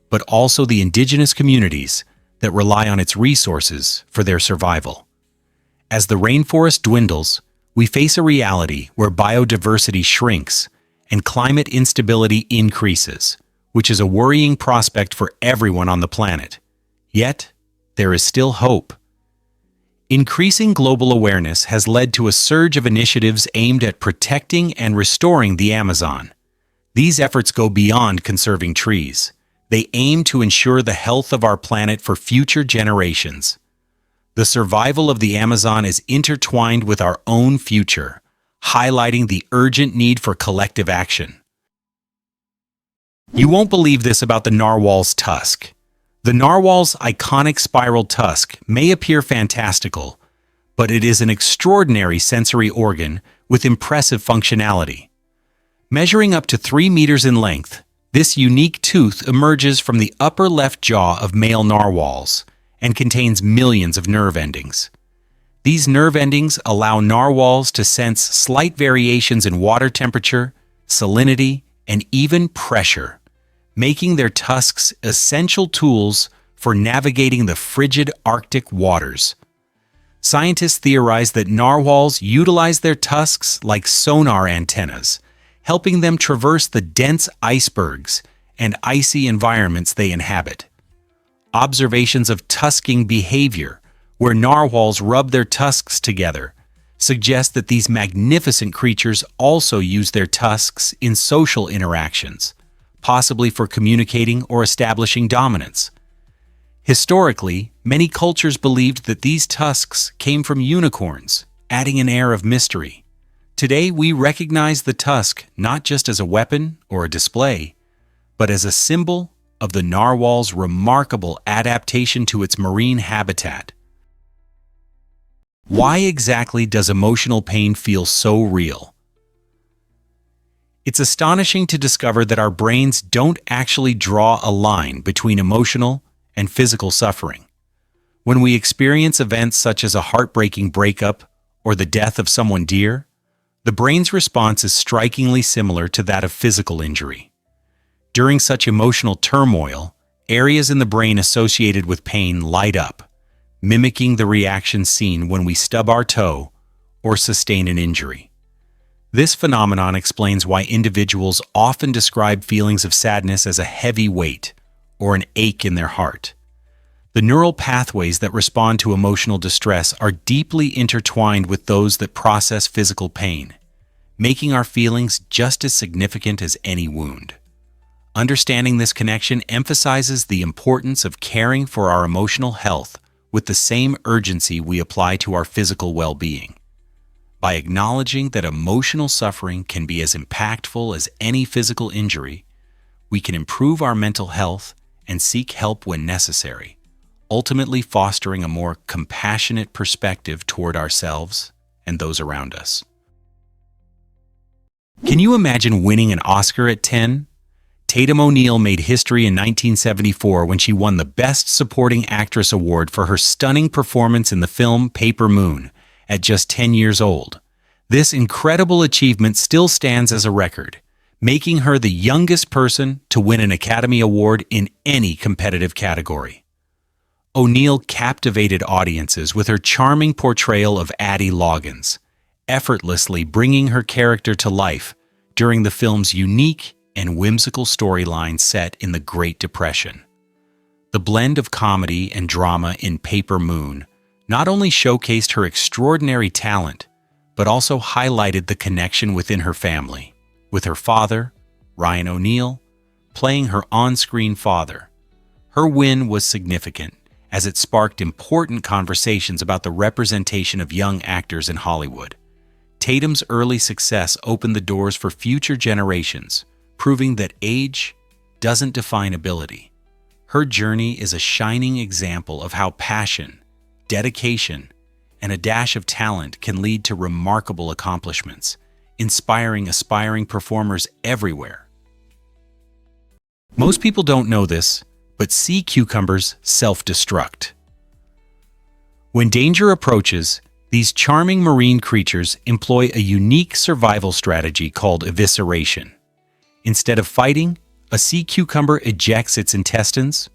but also the indigenous communities that rely on its resources for their survival. As the rainforest dwindles, we face a reality where biodiversity shrinks and climate instability increases, which is a worrying prospect for everyone on the planet. Yet, there is still hope. Increasing global awareness has led to a surge of initiatives aimed at protecting and restoring the Amazon. These efforts go beyond conserving trees. They aim to ensure the health of our planet for future generations. The survival of the Amazon is intertwined with our own future, highlighting the urgent need for collective action. You won't believe this about the Narwhal's tusk. The narwhal's iconic spiral tusk may appear fantastical, but it is an extraordinary sensory organ with impressive functionality. Measuring up to 3 meters in length, this unique tooth emerges from the upper left jaw of male narwhals and contains millions of nerve endings. These nerve endings allow narwhals to sense slight variations in water temperature, salinity, and even pressure, making their tusks essential tools for navigating the frigid Arctic waters. Scientists theorize that narwhals utilize their tusks like sonar antennas, helping them traverse the dense icebergs and icy environments they inhabit. Observations of tusking behavior, where narwhals rub their tusks together, suggest that these magnificent creatures also use their tusks in social interactions, possibly for communicating or establishing dominance. Historically, many cultures believed that these tusks came from unicorns, adding an air of mystery. Today, we recognize the tusk not just as a weapon or a display, but as a symbol of the narwhal's remarkable adaptation to its marine habitat. Why exactly does emotional pain feel so real? It's astonishing to discover that our brains don't actually draw a line between emotional and physical suffering. When we experience events such as a heartbreaking breakup or the death of someone dear, the brain's response is strikingly similar to that of physical injury. During such emotional turmoil, areas in the brain associated with pain light up, mimicking the reaction seen when we stub our toe or sustain an injury. This phenomenon explains why individuals often describe feelings of sadness as a heavy weight or an ache in their heart. The neural pathways that respond to emotional distress are deeply intertwined with those that process physical pain, making our feelings just as significant as any wound. Understanding this connection emphasizes the importance of caring for our emotional health with the same urgency we apply to our physical well-being. By acknowledging that emotional suffering can be as impactful as any physical injury, we can improve our mental health and seek help when necessary, ultimately fostering a more compassionate perspective toward ourselves and those around us. Can you imagine winning an Oscar at 10? Tatum ONeal made history in 1974 when she won the Best Supporting Actress award for her stunning performance in the film Paper Moon at just 10 years old. This incredible achievement still stands as a record, making her the youngest person to win an Academy Award in any competitive category. ONeal captivated audiences with her charming portrayal of Addie Loggins, effortlessly bringing her character to life during the film's unique and whimsical storyline set in the Great Depression. The blend of comedy and drama in Paper Moon not only showcased her extraordinary talent, but also highlighted the connection within her family, with her father, Ryan ONeal, playing her on-screen father. Her win was significant, as it sparked important conversations about the representation of young actors in Hollywood. Tatum's early success opened the doors for future generations, proving that age doesn't define ability. Her journey is a shining example of how passion, dedication, and a dash of talent can lead to remarkable accomplishments, inspiring aspiring performers everywhere. Most people don't know this, but sea cucumbers self-destruct. When danger approaches, these charming marine creatures employ a unique survival strategy called evisceration. Instead of fighting, a sea cucumber ejects its intestines,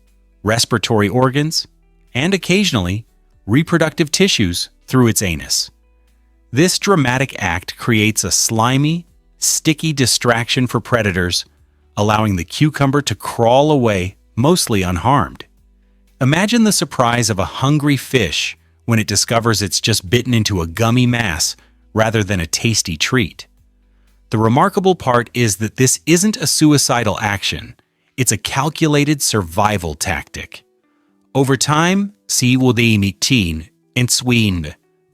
respiratory organs, and occasionally, reproductive tissues through its anus. This dramatic act creates a slimy, sticky distraction for predators, allowing the cucumber to crawl away mostly unharmed. Imagine the surprise of a hungry fish when it discovers it's just bitten into a gummy mass rather than a tasty treat. The remarkable part is that this isn't a suicidal action, it's a calculated survival tactic. Over time, the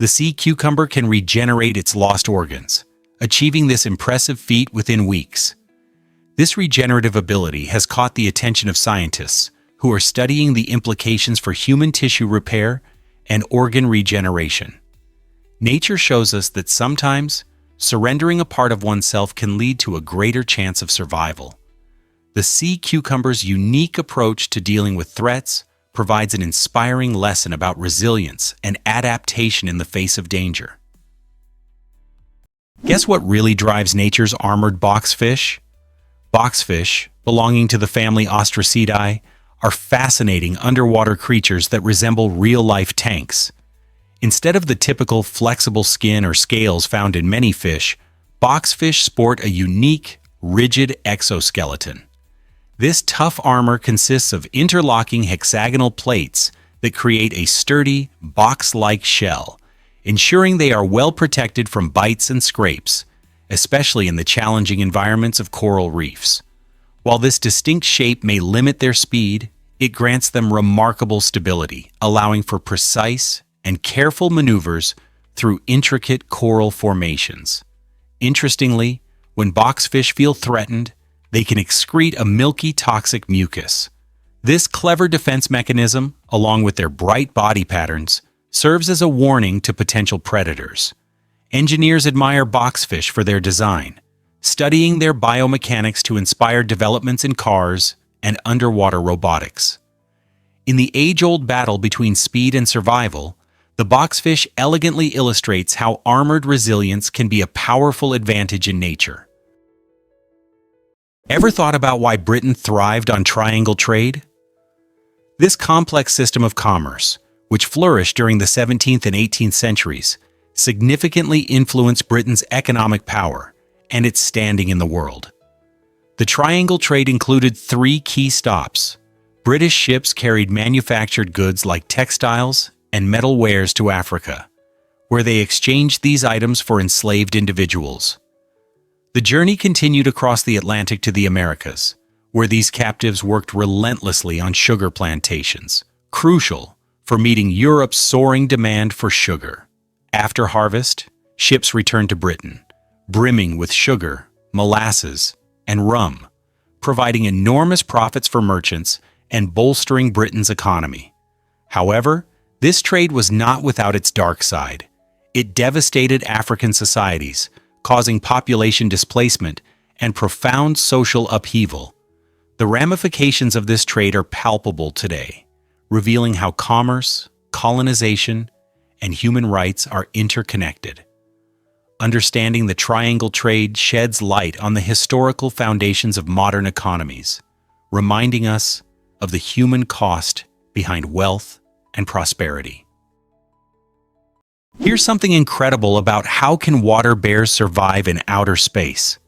sea cucumber can regenerate its lost organs, achieving this impressive feat within weeks. This regenerative ability has caught the attention of scientists who are studying the implications for human tissue repair and organ regeneration. Nature shows us that sometimes surrendering a part of oneself can lead to a greater chance of survival. The sea cucumber's unique approach to dealing with threats provides an inspiring lesson about resilience and adaptation in the face of danger. Guess what really drives nature's armored boxfish? Boxfish, belonging to the family Ostricidae, are fascinating underwater creatures that resemble real-life tanks. Instead of the typical flexible skin or scales found in many fish, boxfish sport a unique, rigid exoskeleton. This tough armor consists of interlocking hexagonal plates that create a sturdy, box-like shell, ensuring they are well protected from bites and scrapes, especially in the challenging environments of coral reefs. While this distinct shape may limit their speed, it grants them remarkable stability, allowing for precise and careful maneuvers through intricate coral formations. Interestingly, when boxfish feel threatened, they can excrete a milky toxic mucus. This clever defense mechanism, along with their bright body patterns, serves as a warning to potential predators. Engineers admire boxfish for their design, studying their biomechanics to inspire developments in cars and underwater robotics. In the age-old battle between speed and survival, the boxfish elegantly illustrates how armored resilience can be a powerful advantage in nature. Ever thought about why Britain thrived on triangle trade? This complex system of commerce, which flourished during the 17th and 18th centuries, significantly influenced Britain's economic power and its standing in the world. The triangle trade included 3 key stops. British ships carried manufactured goods like textiles and metal wares to Africa, where they exchanged these items for enslaved individuals. The journey continued across the Atlantic to the Americas, where these captives worked relentlessly on sugar plantations, crucial for meeting Europe's soaring demand for sugar. After harvest, ships returned to Britain, brimming with sugar, molasses, and rum, providing enormous profits for merchants and bolstering Britain's economy. However, this trade was not without its dark side. It devastated African societies, causing population displacement and profound social upheaval. The ramifications of this trade are palpable today, revealing how commerce, colonization, and human rights are interconnected. Understanding the triangle trade sheds light on the historical foundations of modern economies, reminding us of the human cost behind wealth and prosperity. Here's something incredible about how can water bears survive in outer space.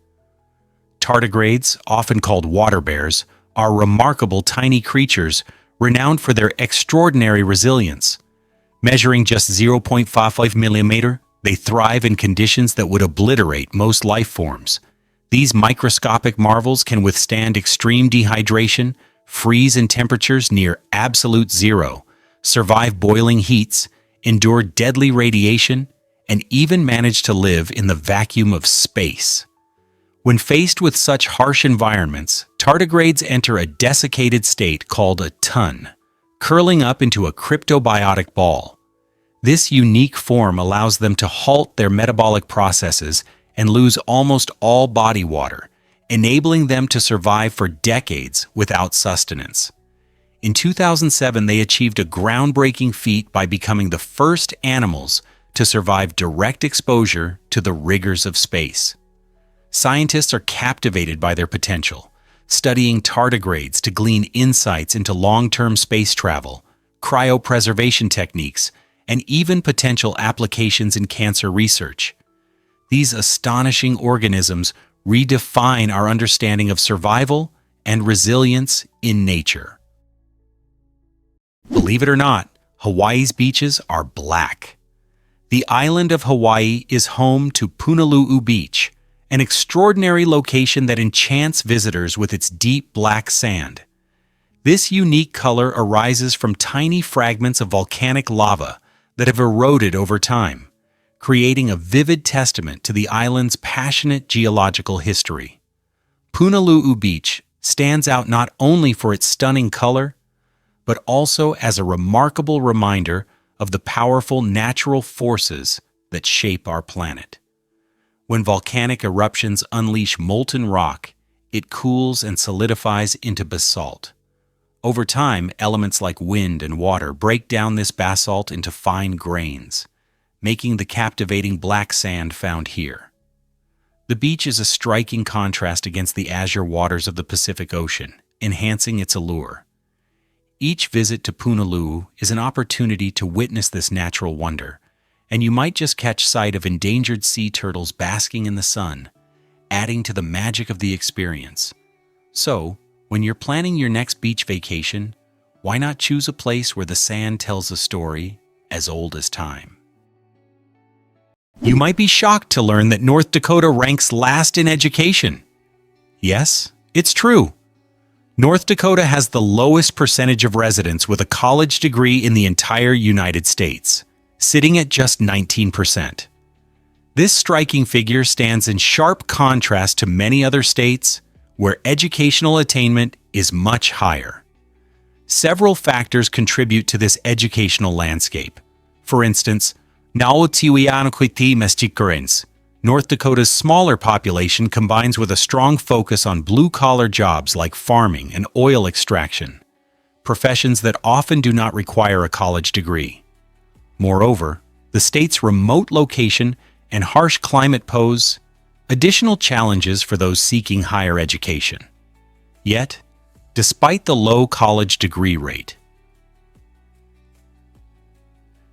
Tardigrades, often called water bears, are remarkable tiny creatures renowned for their extraordinary resilience. Measuring just 0.55 millimeter, they thrive in conditions that would obliterate most life forms. These microscopic marvels can withstand extreme dehydration, freeze in temperatures near absolute zero, survive boiling heats, endure deadly radiation, and even manage to live in the vacuum of space. When faced with such harsh environments, tardigrades enter a desiccated state called a tun, curling up into a cryptobiotic ball. This unique form allows them to halt their metabolic processes and lose almost all body water, enabling them to survive for decades without sustenance. In 2007, they achieved a groundbreaking feat by becoming the first animals to survive direct exposure to the rigors of space. Scientists are captivated by their potential, studying tardigrades to glean insights into long-term space travel, cryopreservation techniques, and even potential applications in cancer research. These astonishing organisms redefine our understanding of survival and resilience in nature. Believe it or not, Hawaii's beaches are black. The island of Hawaii is home to Punalu'u Beach, an extraordinary location that enchants visitors with its deep black sand. This unique color arises from tiny fragments of volcanic lava that have eroded over time, creating a vivid testament to the island's passionate geological history. Punalu'u Beach stands out not only for its stunning color, but also as a remarkable reminder of the powerful natural forces that shape our planet. When volcanic eruptions unleash molten rock, it cools and solidifies into basalt. Over time, elements like wind and water break down this basalt into fine grains, making the captivating black sand found here. The beach is a striking contrast against the azure waters of the Pacific Ocean, enhancing its allure. Each visit to Punalu'u is an opportunity to witness this natural wonder, and you might just catch sight of endangered sea turtles basking in the sun, adding to the magic of the experience. So, when you're planning your next beach vacation, why not choose a place where the sand tells a story as old as time? You might be shocked to learn that North Dakota ranks last in education. Yes, it's true. North Dakota has the lowest percentage of residents with a college degree in the entire United States, sitting at just 19%. This striking figure stands in sharp contrast to many other states where educational attainment is much higher. Several factors contribute to this educational landscape. For instance, North Dakota's smaller population combines with a strong focus on blue-collar jobs like farming and oil extraction, professions that often do not require a college degree. Moreover, the state's remote location and harsh climate pose additional challenges for those seeking higher education. Yet, despite the low college degree rate,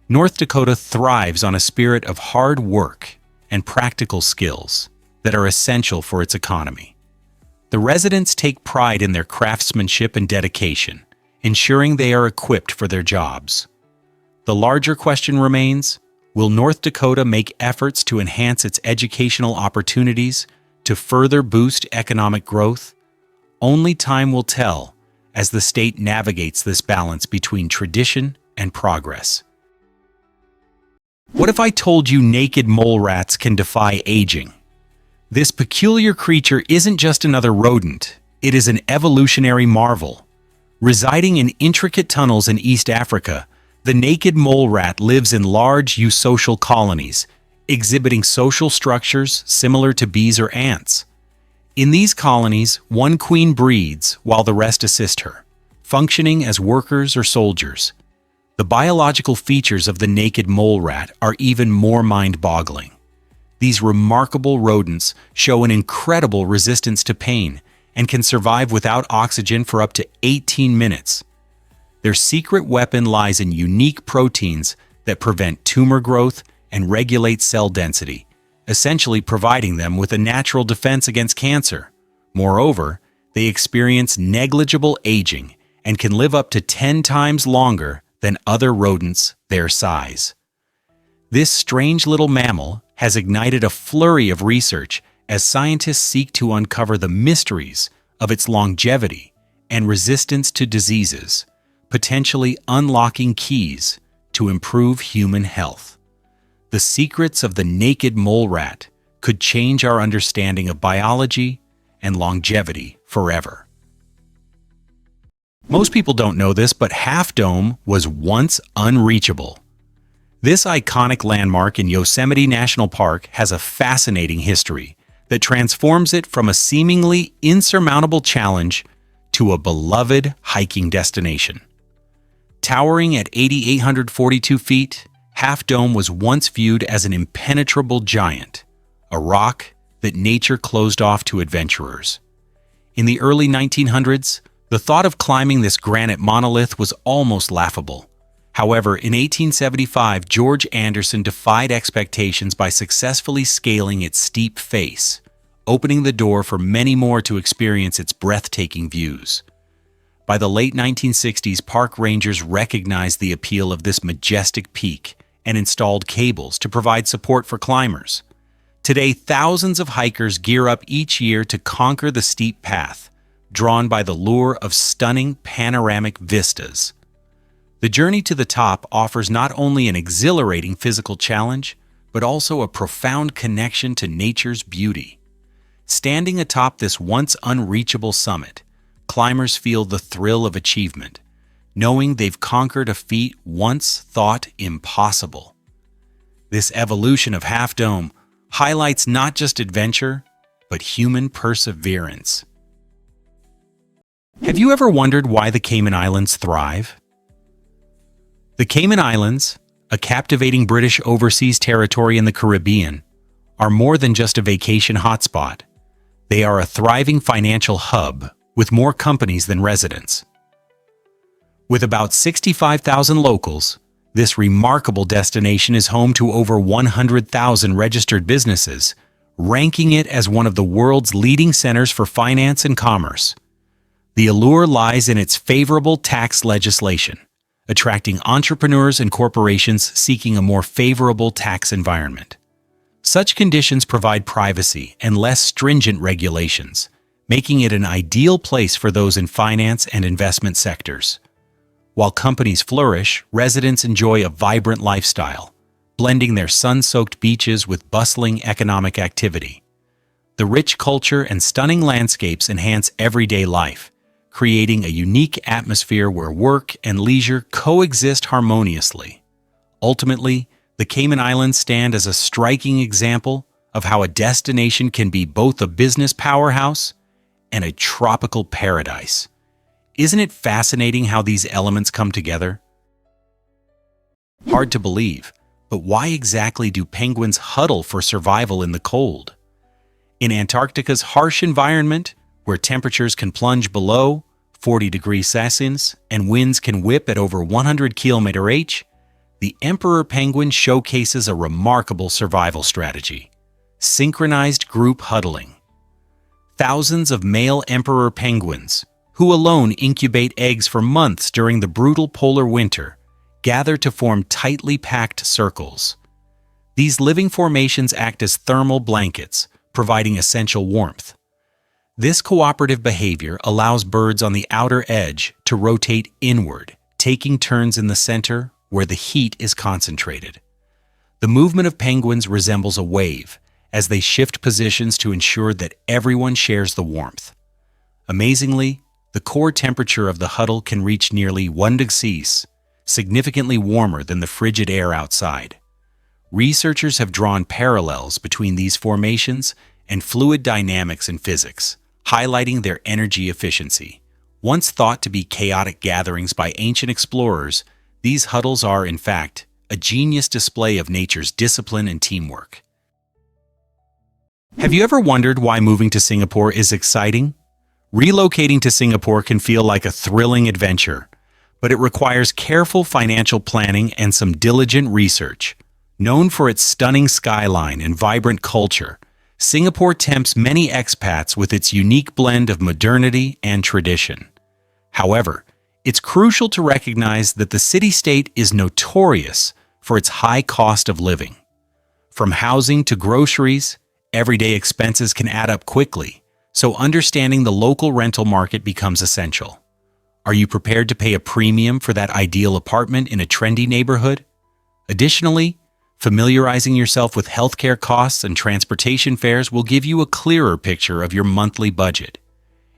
North Dakota thrives on a spirit of hard work and practical skills that are essential for its economy. The residents take pride in their craftsmanship and dedication, ensuring they are equipped for their jobs. The larger question remains, will North Dakota make efforts to enhance its educational opportunities to further boost economic growth? Only time will tell as the state navigates this balance between tradition and progress. What if I told you naked mole rats can defy aging? This peculiar creature isn't just another rodent, it is an evolutionary marvel. Residing in intricate tunnels in East Africa, the naked mole rat lives in large eusocial colonies, exhibiting social structures similar to bees or ants. In these colonies, one queen breeds while the rest assist her, functioning as workers or soldiers. The biological features of the naked mole rat are even more mind-boggling. These remarkable rodents show an incredible resistance to pain and can survive without oxygen for up to 18 minutes. Their secret weapon lies in unique proteins that prevent tumor growth and regulate cell density, essentially providing them with a natural defense against cancer. Moreover, they experience negligible aging and can live up to 10 times longer than other rodents their size. This strange little mammal has ignited a flurry of research as scientists seek to uncover the mysteries of its longevity and resistance to diseases, potentially unlocking keys to improve human health. The secrets of the naked mole rat could change our understanding of biology and longevity forever. Most people don't know this, but Half Dome was once unreachable. This iconic landmark in Yosemite National Park has a fascinating history that transforms it from a seemingly insurmountable challenge to a beloved hiking destination. Towering at 8,842 feet, Half Dome was once viewed as an impenetrable giant, a rock that nature closed off to adventurers. In the early 1900s, the thought of climbing this granite monolith was almost laughable. However, in 1875, George Anderson defied expectations by successfully scaling its steep face, opening the door for many more to experience its breathtaking views. By the late 1960s, park rangers recognized the appeal of this majestic peak and installed cables to provide support for climbers. Today, thousands of hikers gear up each year to conquer the steep path, drawn by the lure of stunning panoramic vistas. The journey to the top offers not only an exhilarating physical challenge, but also a profound connection to nature's beauty. Standing atop this once unreachable summit, climbers feel the thrill of achievement, knowing they've conquered a feat once thought impossible. This evolution of Half Dome highlights not just adventure, but human perseverance. Have you ever wondered why the Cayman Islands thrive? The Cayman Islands, a captivating British overseas territory in the Caribbean, are more than just a vacation hotspot. They are a thriving financial hub with more companies than residents. With about 65,000 locals, this remarkable destination is home to over 100,000 registered businesses, ranking it as one of the world's leading centers for finance and commerce. The allure lies in its favorable tax legislation, attracting entrepreneurs and corporations seeking a more favorable tax environment. Such conditions provide privacy and less stringent regulations, making it an ideal place for those in finance and investment sectors. While companies flourish, residents enjoy a vibrant lifestyle, blending their sun-soaked beaches with bustling economic activity. The rich culture and stunning landscapes enhance everyday life, creating a unique atmosphere where work and leisure coexist harmoniously. Ultimately, the Cayman Islands stand as a striking example of how a destination can be both a business powerhouse and a tropical paradise. Isn't it fascinating how these elements come together? Hard to believe, but why exactly do penguins huddle for survival in the cold? In Antarctica's harsh environment, where temperatures can plunge below 40 degrees Celsius and winds can whip at over 100 km/h, the emperor penguin showcases a remarkable survival strategy: synchronized group huddling. Thousands of male emperor penguins, who alone incubate eggs for months during the brutal polar winter, gather to form tightly packed circles. These living formations act as thermal blankets, providing essential warmth. This cooperative behavior allows birds on the outer edge to rotate inward, taking turns in the center where the heat is concentrated. The movement of penguins resembles a wave as they shift positions to ensure that everyone shares the warmth. Amazingly, the core temperature of the huddle can reach nearly 1 degree Celsius, significantly warmer than the frigid air outside. Researchers have drawn parallels between these formations and fluid dynamics in physics, highlighting their energy efficiency. Once thought to be chaotic gatherings by ancient explorers, these huddles are, in fact, a genius display of nature's discipline and teamwork. Have you ever wondered why moving to Singapore is exciting? Relocating to Singapore can feel like a thrilling adventure, but it requires careful financial planning and some diligent research. Known for its stunning skyline and vibrant culture, Singapore tempts many expats with its unique blend of modernity and tradition. However, it's crucial to recognize that the city-state is notorious for its high cost of living. From housing to groceries, everyday expenses can add up quickly, so understanding the local rental market becomes essential. Are you prepared to pay a premium for that ideal apartment in a trendy neighborhood? Additionally, familiarizing yourself with healthcare costs and transportation fares will give you a clearer picture of your monthly budget.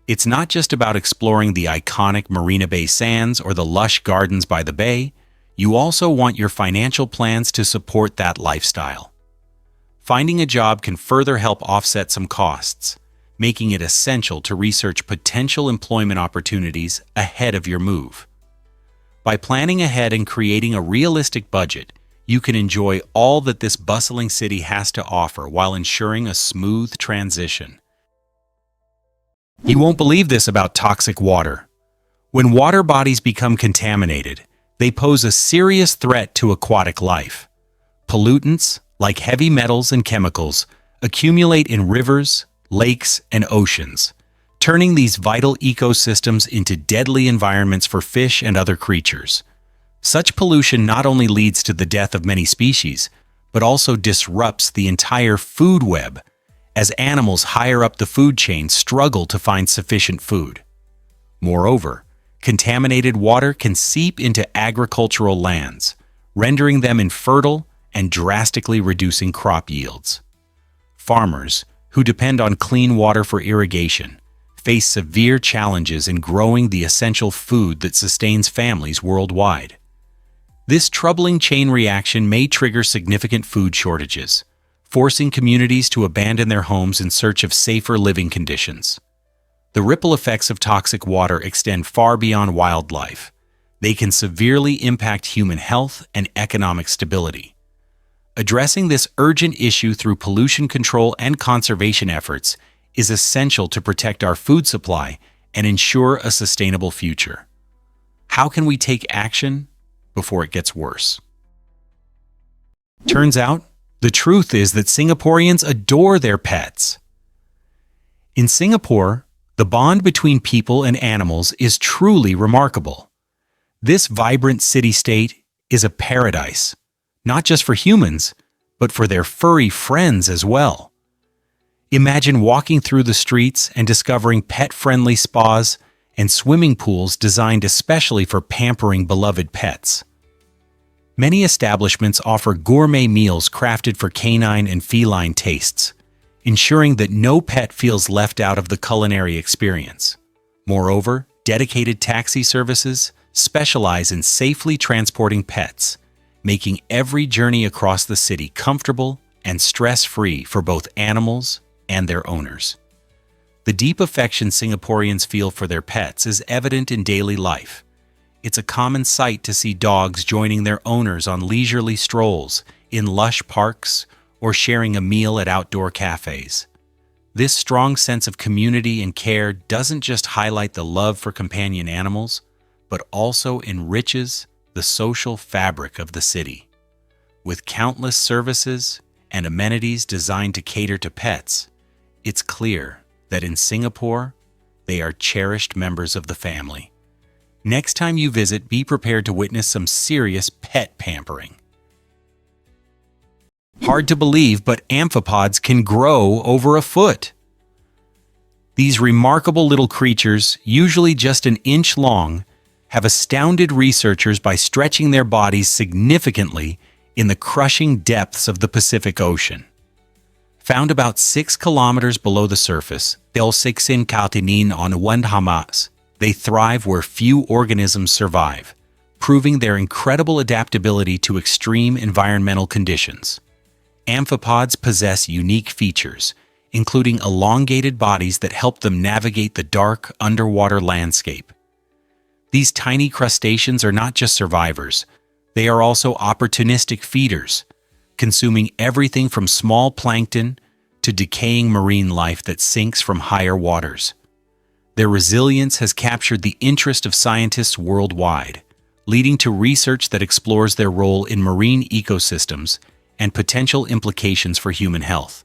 It's not just about exploring the iconic Marina Bay Sands or the lush gardens by the bay. You also want your financial plans to support that lifestyle. Finding a job can further help offset some costs, making it essential to research potential employment opportunities ahead of your move. By planning ahead and creating a realistic budget, you can enjoy all that this bustling city has to offer while ensuring a smooth transition. You won't believe this about toxic water. When water bodies become contaminated, they pose a serious threat to aquatic life. Pollutants, like heavy metals and chemicals, accumulate in rivers, lakes, and oceans, turning these vital ecosystems into deadly environments for fish and other creatures. Such pollution not only leads to the death of many species, but also disrupts the entire food web, as animals higher up the food chain struggle to find sufficient food. Moreover, contaminated water can seep into agricultural lands, rendering them infertile and drastically reducing crop yields. Farmers, who depend on clean water for irrigation, face severe challenges in growing the essential food that sustains families worldwide. This troubling chain reaction may trigger significant food shortages, forcing communities to abandon their homes in search of safer living conditions. The ripple effects of toxic water extend far beyond wildlife. They can severely impact human health and economic stability. Addressing this urgent issue through pollution control and conservation efforts is essential to protect our food supply and ensure a sustainable future. How can we take action before it gets worse? Turns out, the truth is that Singaporeans adore their pets. In Singapore, the bond between people and animals is truly remarkable. This vibrant city-state is a paradise, not just for humans, but for their furry friends as well. Imagine walking through the streets and discovering pet-friendly spas and swimming pools designed especially for pampering beloved pets. Many establishments offer gourmet meals crafted for canine and feline tastes, ensuring that no pet feels left out of the culinary experience. Moreover, dedicated taxi services specialize in safely transporting pets, making every journey across the city comfortable and stress-free for both animals and their owners. The deep affection Singaporeans feel for their pets is evident in daily life. It's a common sight to see dogs joining their owners on leisurely strolls in lush parks or sharing a meal at outdoor cafes. This strong sense of community and care doesn't just highlight the love for companion animals, but also enriches the social fabric of the city. With countless services and amenities designed to cater to pets, it's clear that in Singapore, they are cherished members of the family. Next time you visit, be prepared to witness some serious pet pampering. Hard to believe, but amphipods can grow over a foot. These remarkable little creatures, usually just an inch long, have astounded researchers by stretching their bodies significantly in the crushing depths of the Pacific Ocean. Found about 6 kilometers below the surface, they thrive where few organisms survive, proving their incredible adaptability to extreme environmental conditions. Amphipods possess unique features, including elongated bodies that help them navigate the dark underwater landscape. These tiny crustaceans are not just survivors, they are also opportunistic feeders, consuming everything from small plankton to decaying marine life that sinks from higher waters. Their resilience has captured the interest of scientists worldwide, leading to research that explores their role in marine ecosystems and potential implications for human health.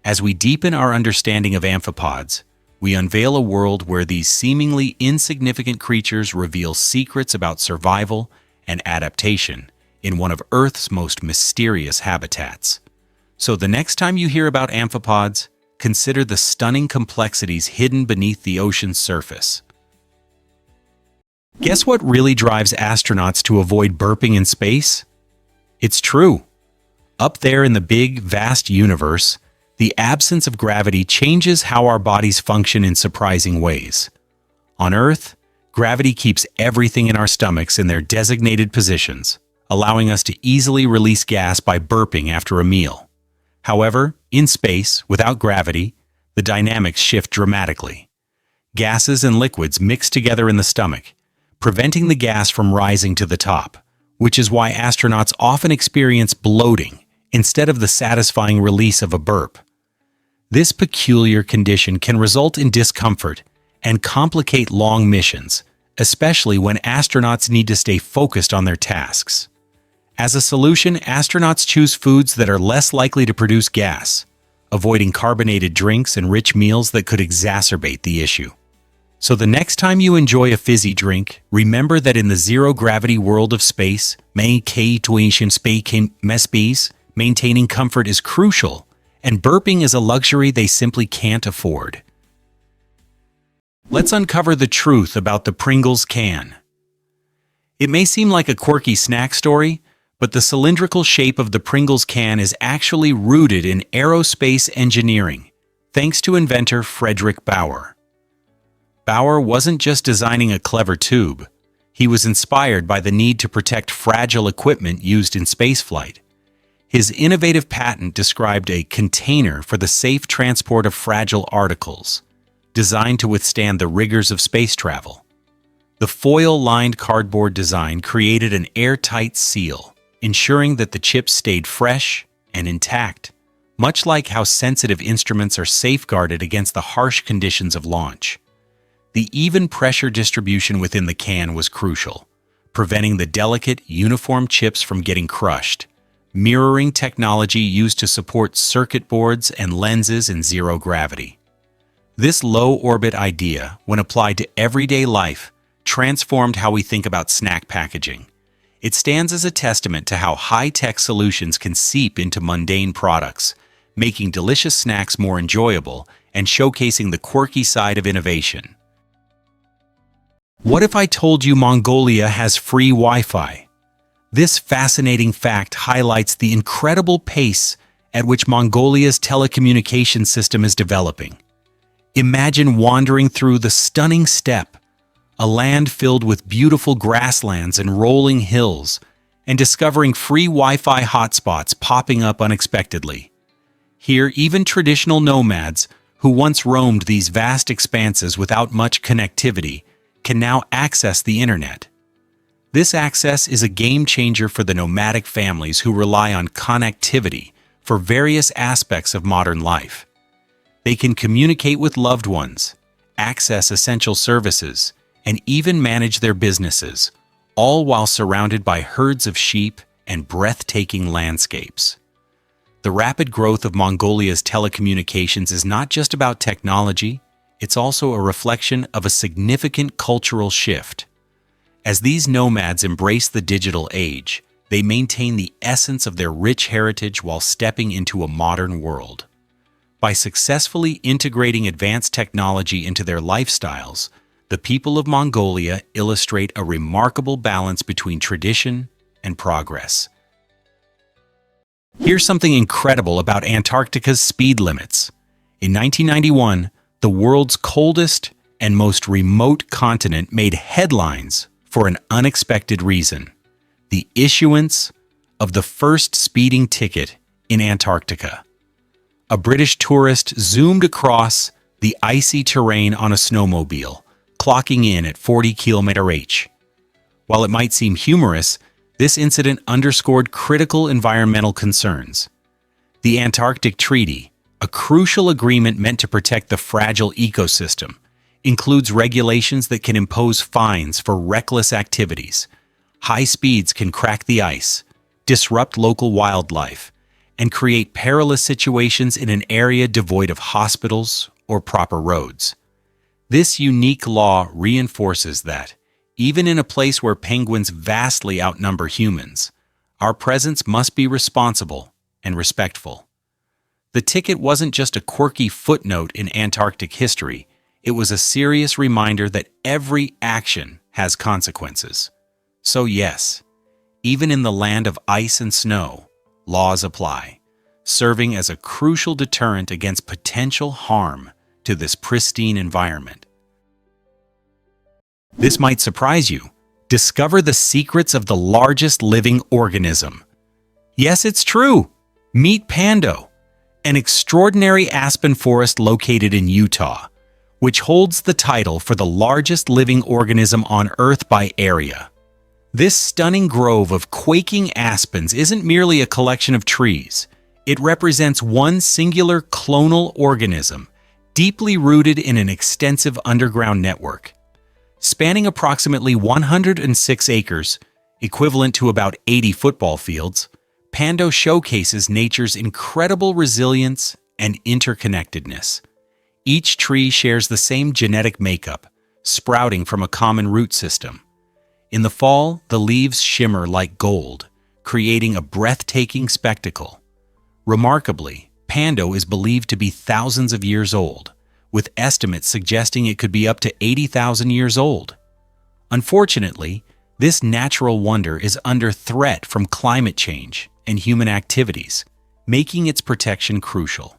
As we deepen our understanding of amphipods, we unveil a world where these seemingly insignificant creatures reveal secrets about survival and adaptation in one of Earth's most mysterious habitats. So the next time you hear about amphipods, consider the stunning complexities hidden beneath the ocean's surface. Guess what really drives astronauts to avoid burping in space? It's true. Up there in the big, vast universe, the absence of gravity changes how our bodies function in surprising ways. On Earth, gravity keeps everything in our stomachs in their designated positions, allowing us to easily release gas by burping after a meal. However, in space, without gravity, the dynamics shift dramatically. Gases and liquids mix together in the stomach, preventing the gas from rising to the top, which is why astronauts often experience bloating instead of the satisfying release of a burp. This peculiar condition can result in discomfort and complicate long missions, especially when astronauts need to stay focused on their tasks. As a solution, astronauts choose foods that are less likely to produce gas, avoiding carbonated drinks and rich meals that could exacerbate the issue. So the next time you enjoy a fizzy drink, remember that in the zero-gravity world of space, maintaining comfort is crucial, and burping is a luxury they simply can't afford. Let's uncover the truth about the Pringles can. It may seem like a quirky snack story, but the cylindrical shape of the Pringles can is actually rooted in aerospace engineering, thanks to inventor Frederick Bauer. Bauer wasn't just designing a clever tube. He was inspired by the need to protect fragile equipment used in spaceflight. His innovative patent described a container for the safe transport of fragile articles, designed to withstand the rigors of space travel. The foil-lined cardboard design created an airtight seal, ensuring that the chips stayed fresh and intact, much like how sensitive instruments are safeguarded against the harsh conditions of launch. The even pressure distribution within the can was crucial, preventing the delicate, uniform chips from getting crushed, mirroring technology used to support circuit boards and lenses in zero gravity. This low-orbit idea, when applied to everyday life, transformed how we think about snack packaging. It stands as a testament to how high-tech solutions can seep into mundane products, making delicious snacks more enjoyable and showcasing the quirky side of innovation. What if I told you Mongolia has free Wi-Fi? This fascinating fact highlights the incredible pace at which Mongolia's telecommunication system is developing. Imagine wandering through the stunning steppe, a land filled with beautiful grasslands and rolling hills, and discovering free Wi-Fi hotspots popping up unexpectedly. Here, even traditional nomads, who once roamed these vast expanses without much connectivity, can now access the internet. This access is a game changer for the nomadic families who rely on connectivity for various aspects of modern life. They can communicate with loved ones, access essential services, and even manage their businesses, all while surrounded by herds of sheep and breathtaking landscapes. The rapid growth of Mongolia's telecommunications is not just about technology, it's also a reflection of a significant cultural shift. As these nomads embrace the digital age, they maintain the essence of their rich heritage while stepping into a modern world. By successfully integrating advanced technology into their lifestyles, the people of Mongolia illustrate a remarkable balance between tradition and progress. Here's something incredible about Antarctica's speed limits. In 1991, the world's coldest and most remote continent made headlines for an unexpected reason: the issuance of the first speeding ticket in Antarctica. A British tourist zoomed across the icy terrain on a snowmobile, clocking in at 40 km/h. While it might seem humorous, this incident underscored critical environmental concerns. The Antarctic Treaty, a crucial agreement meant to protect the fragile ecosystem, includes regulations that can impose fines for reckless activities. High speeds can crack the ice, disrupt local wildlife, and create perilous situations in an area devoid of hospitals or proper roads. This unique law reinforces that, even in a place where penguins vastly outnumber humans, our presence must be responsible and respectful. The ticket wasn't just a quirky footnote in Antarctic history, it was a serious reminder that every action has consequences. So yes, even in the land of ice and snow, laws apply, serving as a crucial deterrent against potential harm to this pristine environment. This might surprise you. Discover the secrets of the largest living organism. Yes, it's true. Meet Pando, an extraordinary aspen forest located in Utah, which holds the title for the largest living organism on Earth by area. This stunning grove of quaking aspens isn't merely a collection of trees. It represents one singular clonal organism, deeply rooted in an extensive underground network. Spanning approximately 106 acres, equivalent to about 80 football fields, Pando showcases nature's incredible resilience and interconnectedness. Each tree shares the same genetic makeup, sprouting from a common root system. In the fall, the leaves shimmer like gold, creating a breathtaking spectacle. Remarkably, Pando is believed to be thousands of years old, with estimates suggesting it could be up to 80,000 years old. Unfortunately, this natural wonder is under threat from climate change and human activities, making its protection crucial.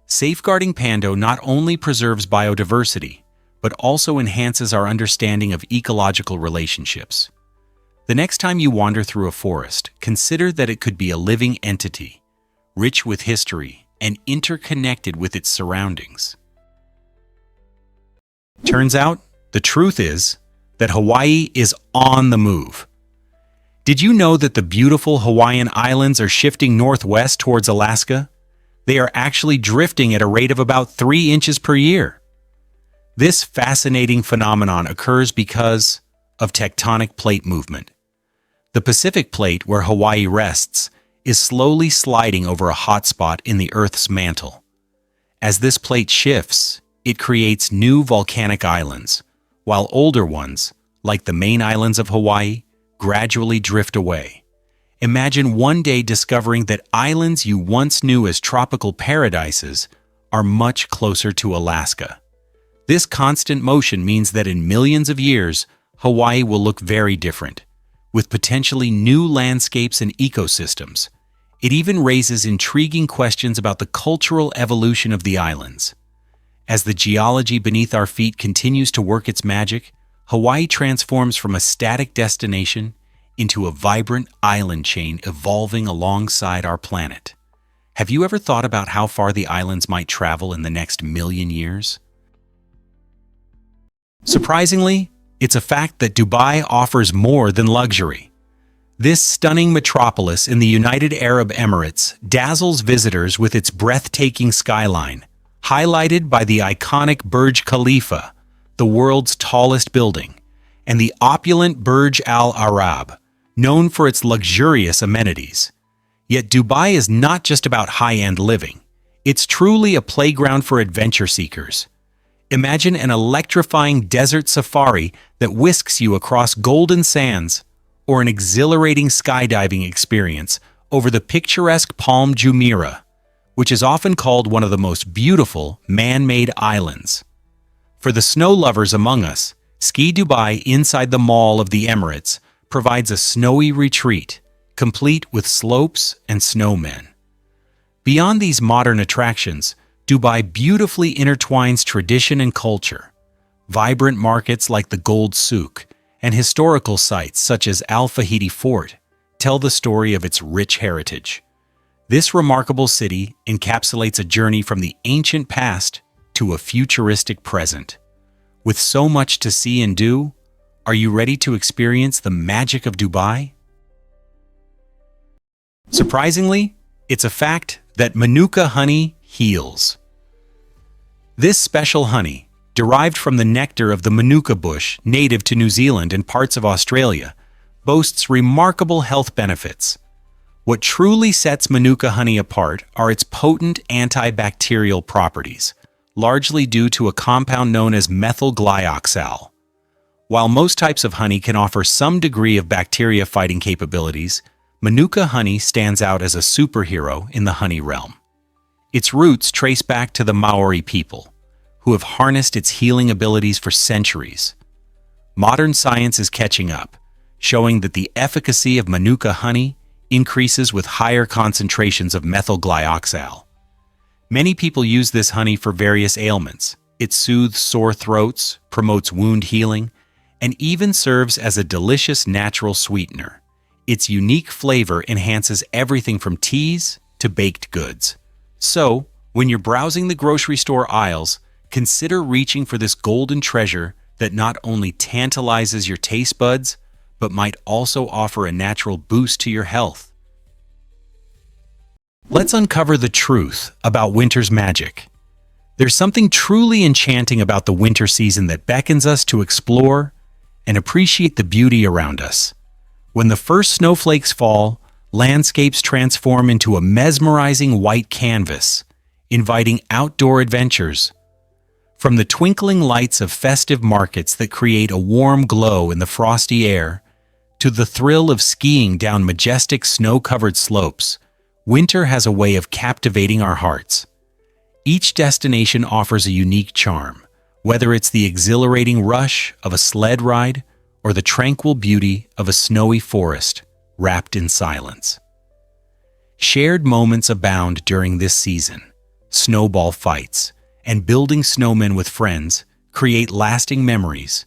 Safeguarding Pando not only preserves biodiversity, but also enhances our understanding of ecological relationships. The next time you wander through a forest, consider that it could be a living entity, rich with history and interconnected with its surroundings. Turns out, the truth is that Hawaii is on the move. Did you know that the beautiful Hawaiian Islands are shifting northwest towards Alaska? They are actually drifting at a rate of about 3 inches per year. This fascinating phenomenon occurs because of tectonic plate movement. The Pacific Plate, where Hawaii rests, is slowly sliding over a hot spot in the Earth's mantle. As this plate shifts, it creates new volcanic islands, while older ones, like the main islands of Hawaii, gradually drift away. Imagine one day discovering that islands you once knew as tropical paradises are much closer to Alaska. This constant motion means that in millions of years, Hawaii will look very different, with potentially new landscapes and ecosystems. It even raises intriguing questions about the cultural evolution of the islands. As the geology beneath our feet continues to work its magic, Hawaii transforms from a static destination into a vibrant island chain evolving alongside our planet. Have you ever thought about how far the islands might travel in the next million years? Surprisingly, it's a fact that Dubai offers more than luxury. This stunning metropolis in the United Arab Emirates dazzles visitors with its breathtaking skyline, highlighted by the iconic Burj Khalifa, the world's tallest building, and the opulent Burj Al Arab, known for its luxurious amenities. Yet Dubai is not just about high-end living. It's truly a playground for adventure seekers. Imagine an electrifying desert safari that whisks you across golden sands, or an exhilarating skydiving experience over the picturesque Palm Jumeirah, which is often called one of the most beautiful man-made islands. For the snow lovers among us, Ski Dubai inside the Mall of the Emirates provides a snowy retreat, complete with slopes and snowmen. Beyond these modern attractions, Dubai beautifully intertwines tradition and culture. Vibrant markets like the Gold Souk and historical sites such as Al Fahidi Fort tell the story of its rich heritage. This remarkable city encapsulates a journey from the ancient past to a futuristic present. With so much to see and do, are you ready to experience the magic of Dubai? Surprisingly, it's a fact that Manuka honey heals. This special honey, derived from the nectar of the Manuka bush native to New Zealand and parts of Australia, boasts remarkable health benefits. What truly sets Manuka honey apart are its potent antibacterial properties, largely due to a compound known as methyl glyoxal. While most types of honey can offer some degree of bacteria-fighting capabilities, Manuka honey stands out as a superhero in the honey realm. Its roots trace back to the Maori people, who have harnessed its healing abilities for centuries. Modern science is catching up, showing that the efficacy of Manuka honey increases with higher concentrations of methyl glyoxal. Many people use this honey for various ailments. It soothes sore throats, promotes wound healing, and even serves as a delicious natural sweetener. Its unique flavor enhances everything from teas to baked goods. So, when you're browsing the grocery store aisles, consider reaching for this golden treasure that not only tantalizes your taste buds, but might also offer a natural boost to your health. Let's uncover the truth about winter's magic. There's something truly enchanting about the winter season that beckons us to explore and appreciate the beauty around us. When the first snowflakes fall, landscapes transform into a mesmerizing white canvas, inviting outdoor adventures. From the twinkling lights of festive markets that create a warm glow in the frosty air, to the thrill of skiing down majestic snow-covered slopes, winter has a way of captivating our hearts. Each destination offers a unique charm, whether it's the exhilarating rush of a sled ride or the tranquil beauty of a snowy forest wrapped in silence. Shared moments abound during this season. Snowball fights and building snowmen with friends create lasting memories,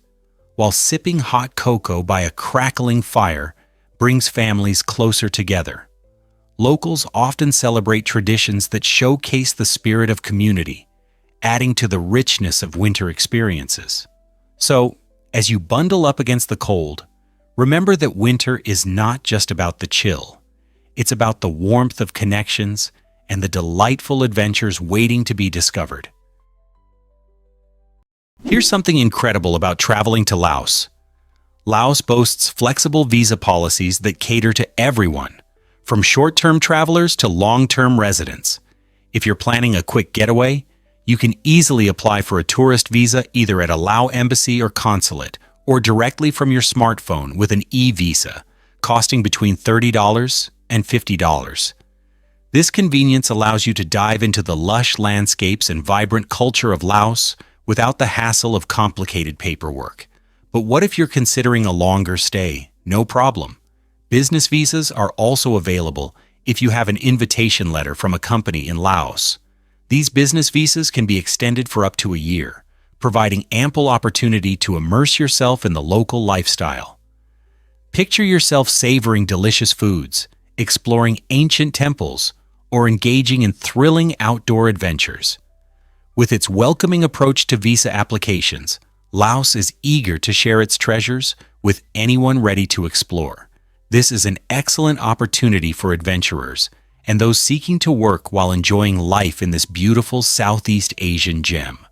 while sipping hot cocoa by a crackling fire brings families closer together. Locals often celebrate traditions that showcase the spirit of community, adding to the richness of winter experiences. So, as you bundle up against the cold, remember that winter is not just about the chill. It's about the warmth of connections and the delightful adventures waiting to be discovered. Here's something incredible about traveling to Laos. Laos boasts flexible visa policies that cater to everyone, from short-term travelers to long-term residents. If you're planning a quick getaway, you can easily apply for a tourist visa either at a Lao embassy or consulate, or directly from your smartphone with an e-visa, costing between $30 and $50. This convenience allows you to dive into the lush landscapes and vibrant culture of Laos without the hassle of complicated paperwork. But what if you're considering a longer stay? No problem. Business visas are also available if you have an invitation letter from a company in Laos. These business visas can be extended for up to a year, providing ample opportunity to immerse yourself in the local lifestyle. Picture yourself savoring delicious foods, exploring ancient temples, or engaging in thrilling outdoor adventures. With its welcoming approach to visa applications, Laos is eager to share its treasures with anyone ready to explore. This is an excellent opportunity for adventurers and those seeking to work while enjoying life in this beautiful Southeast Asian gem.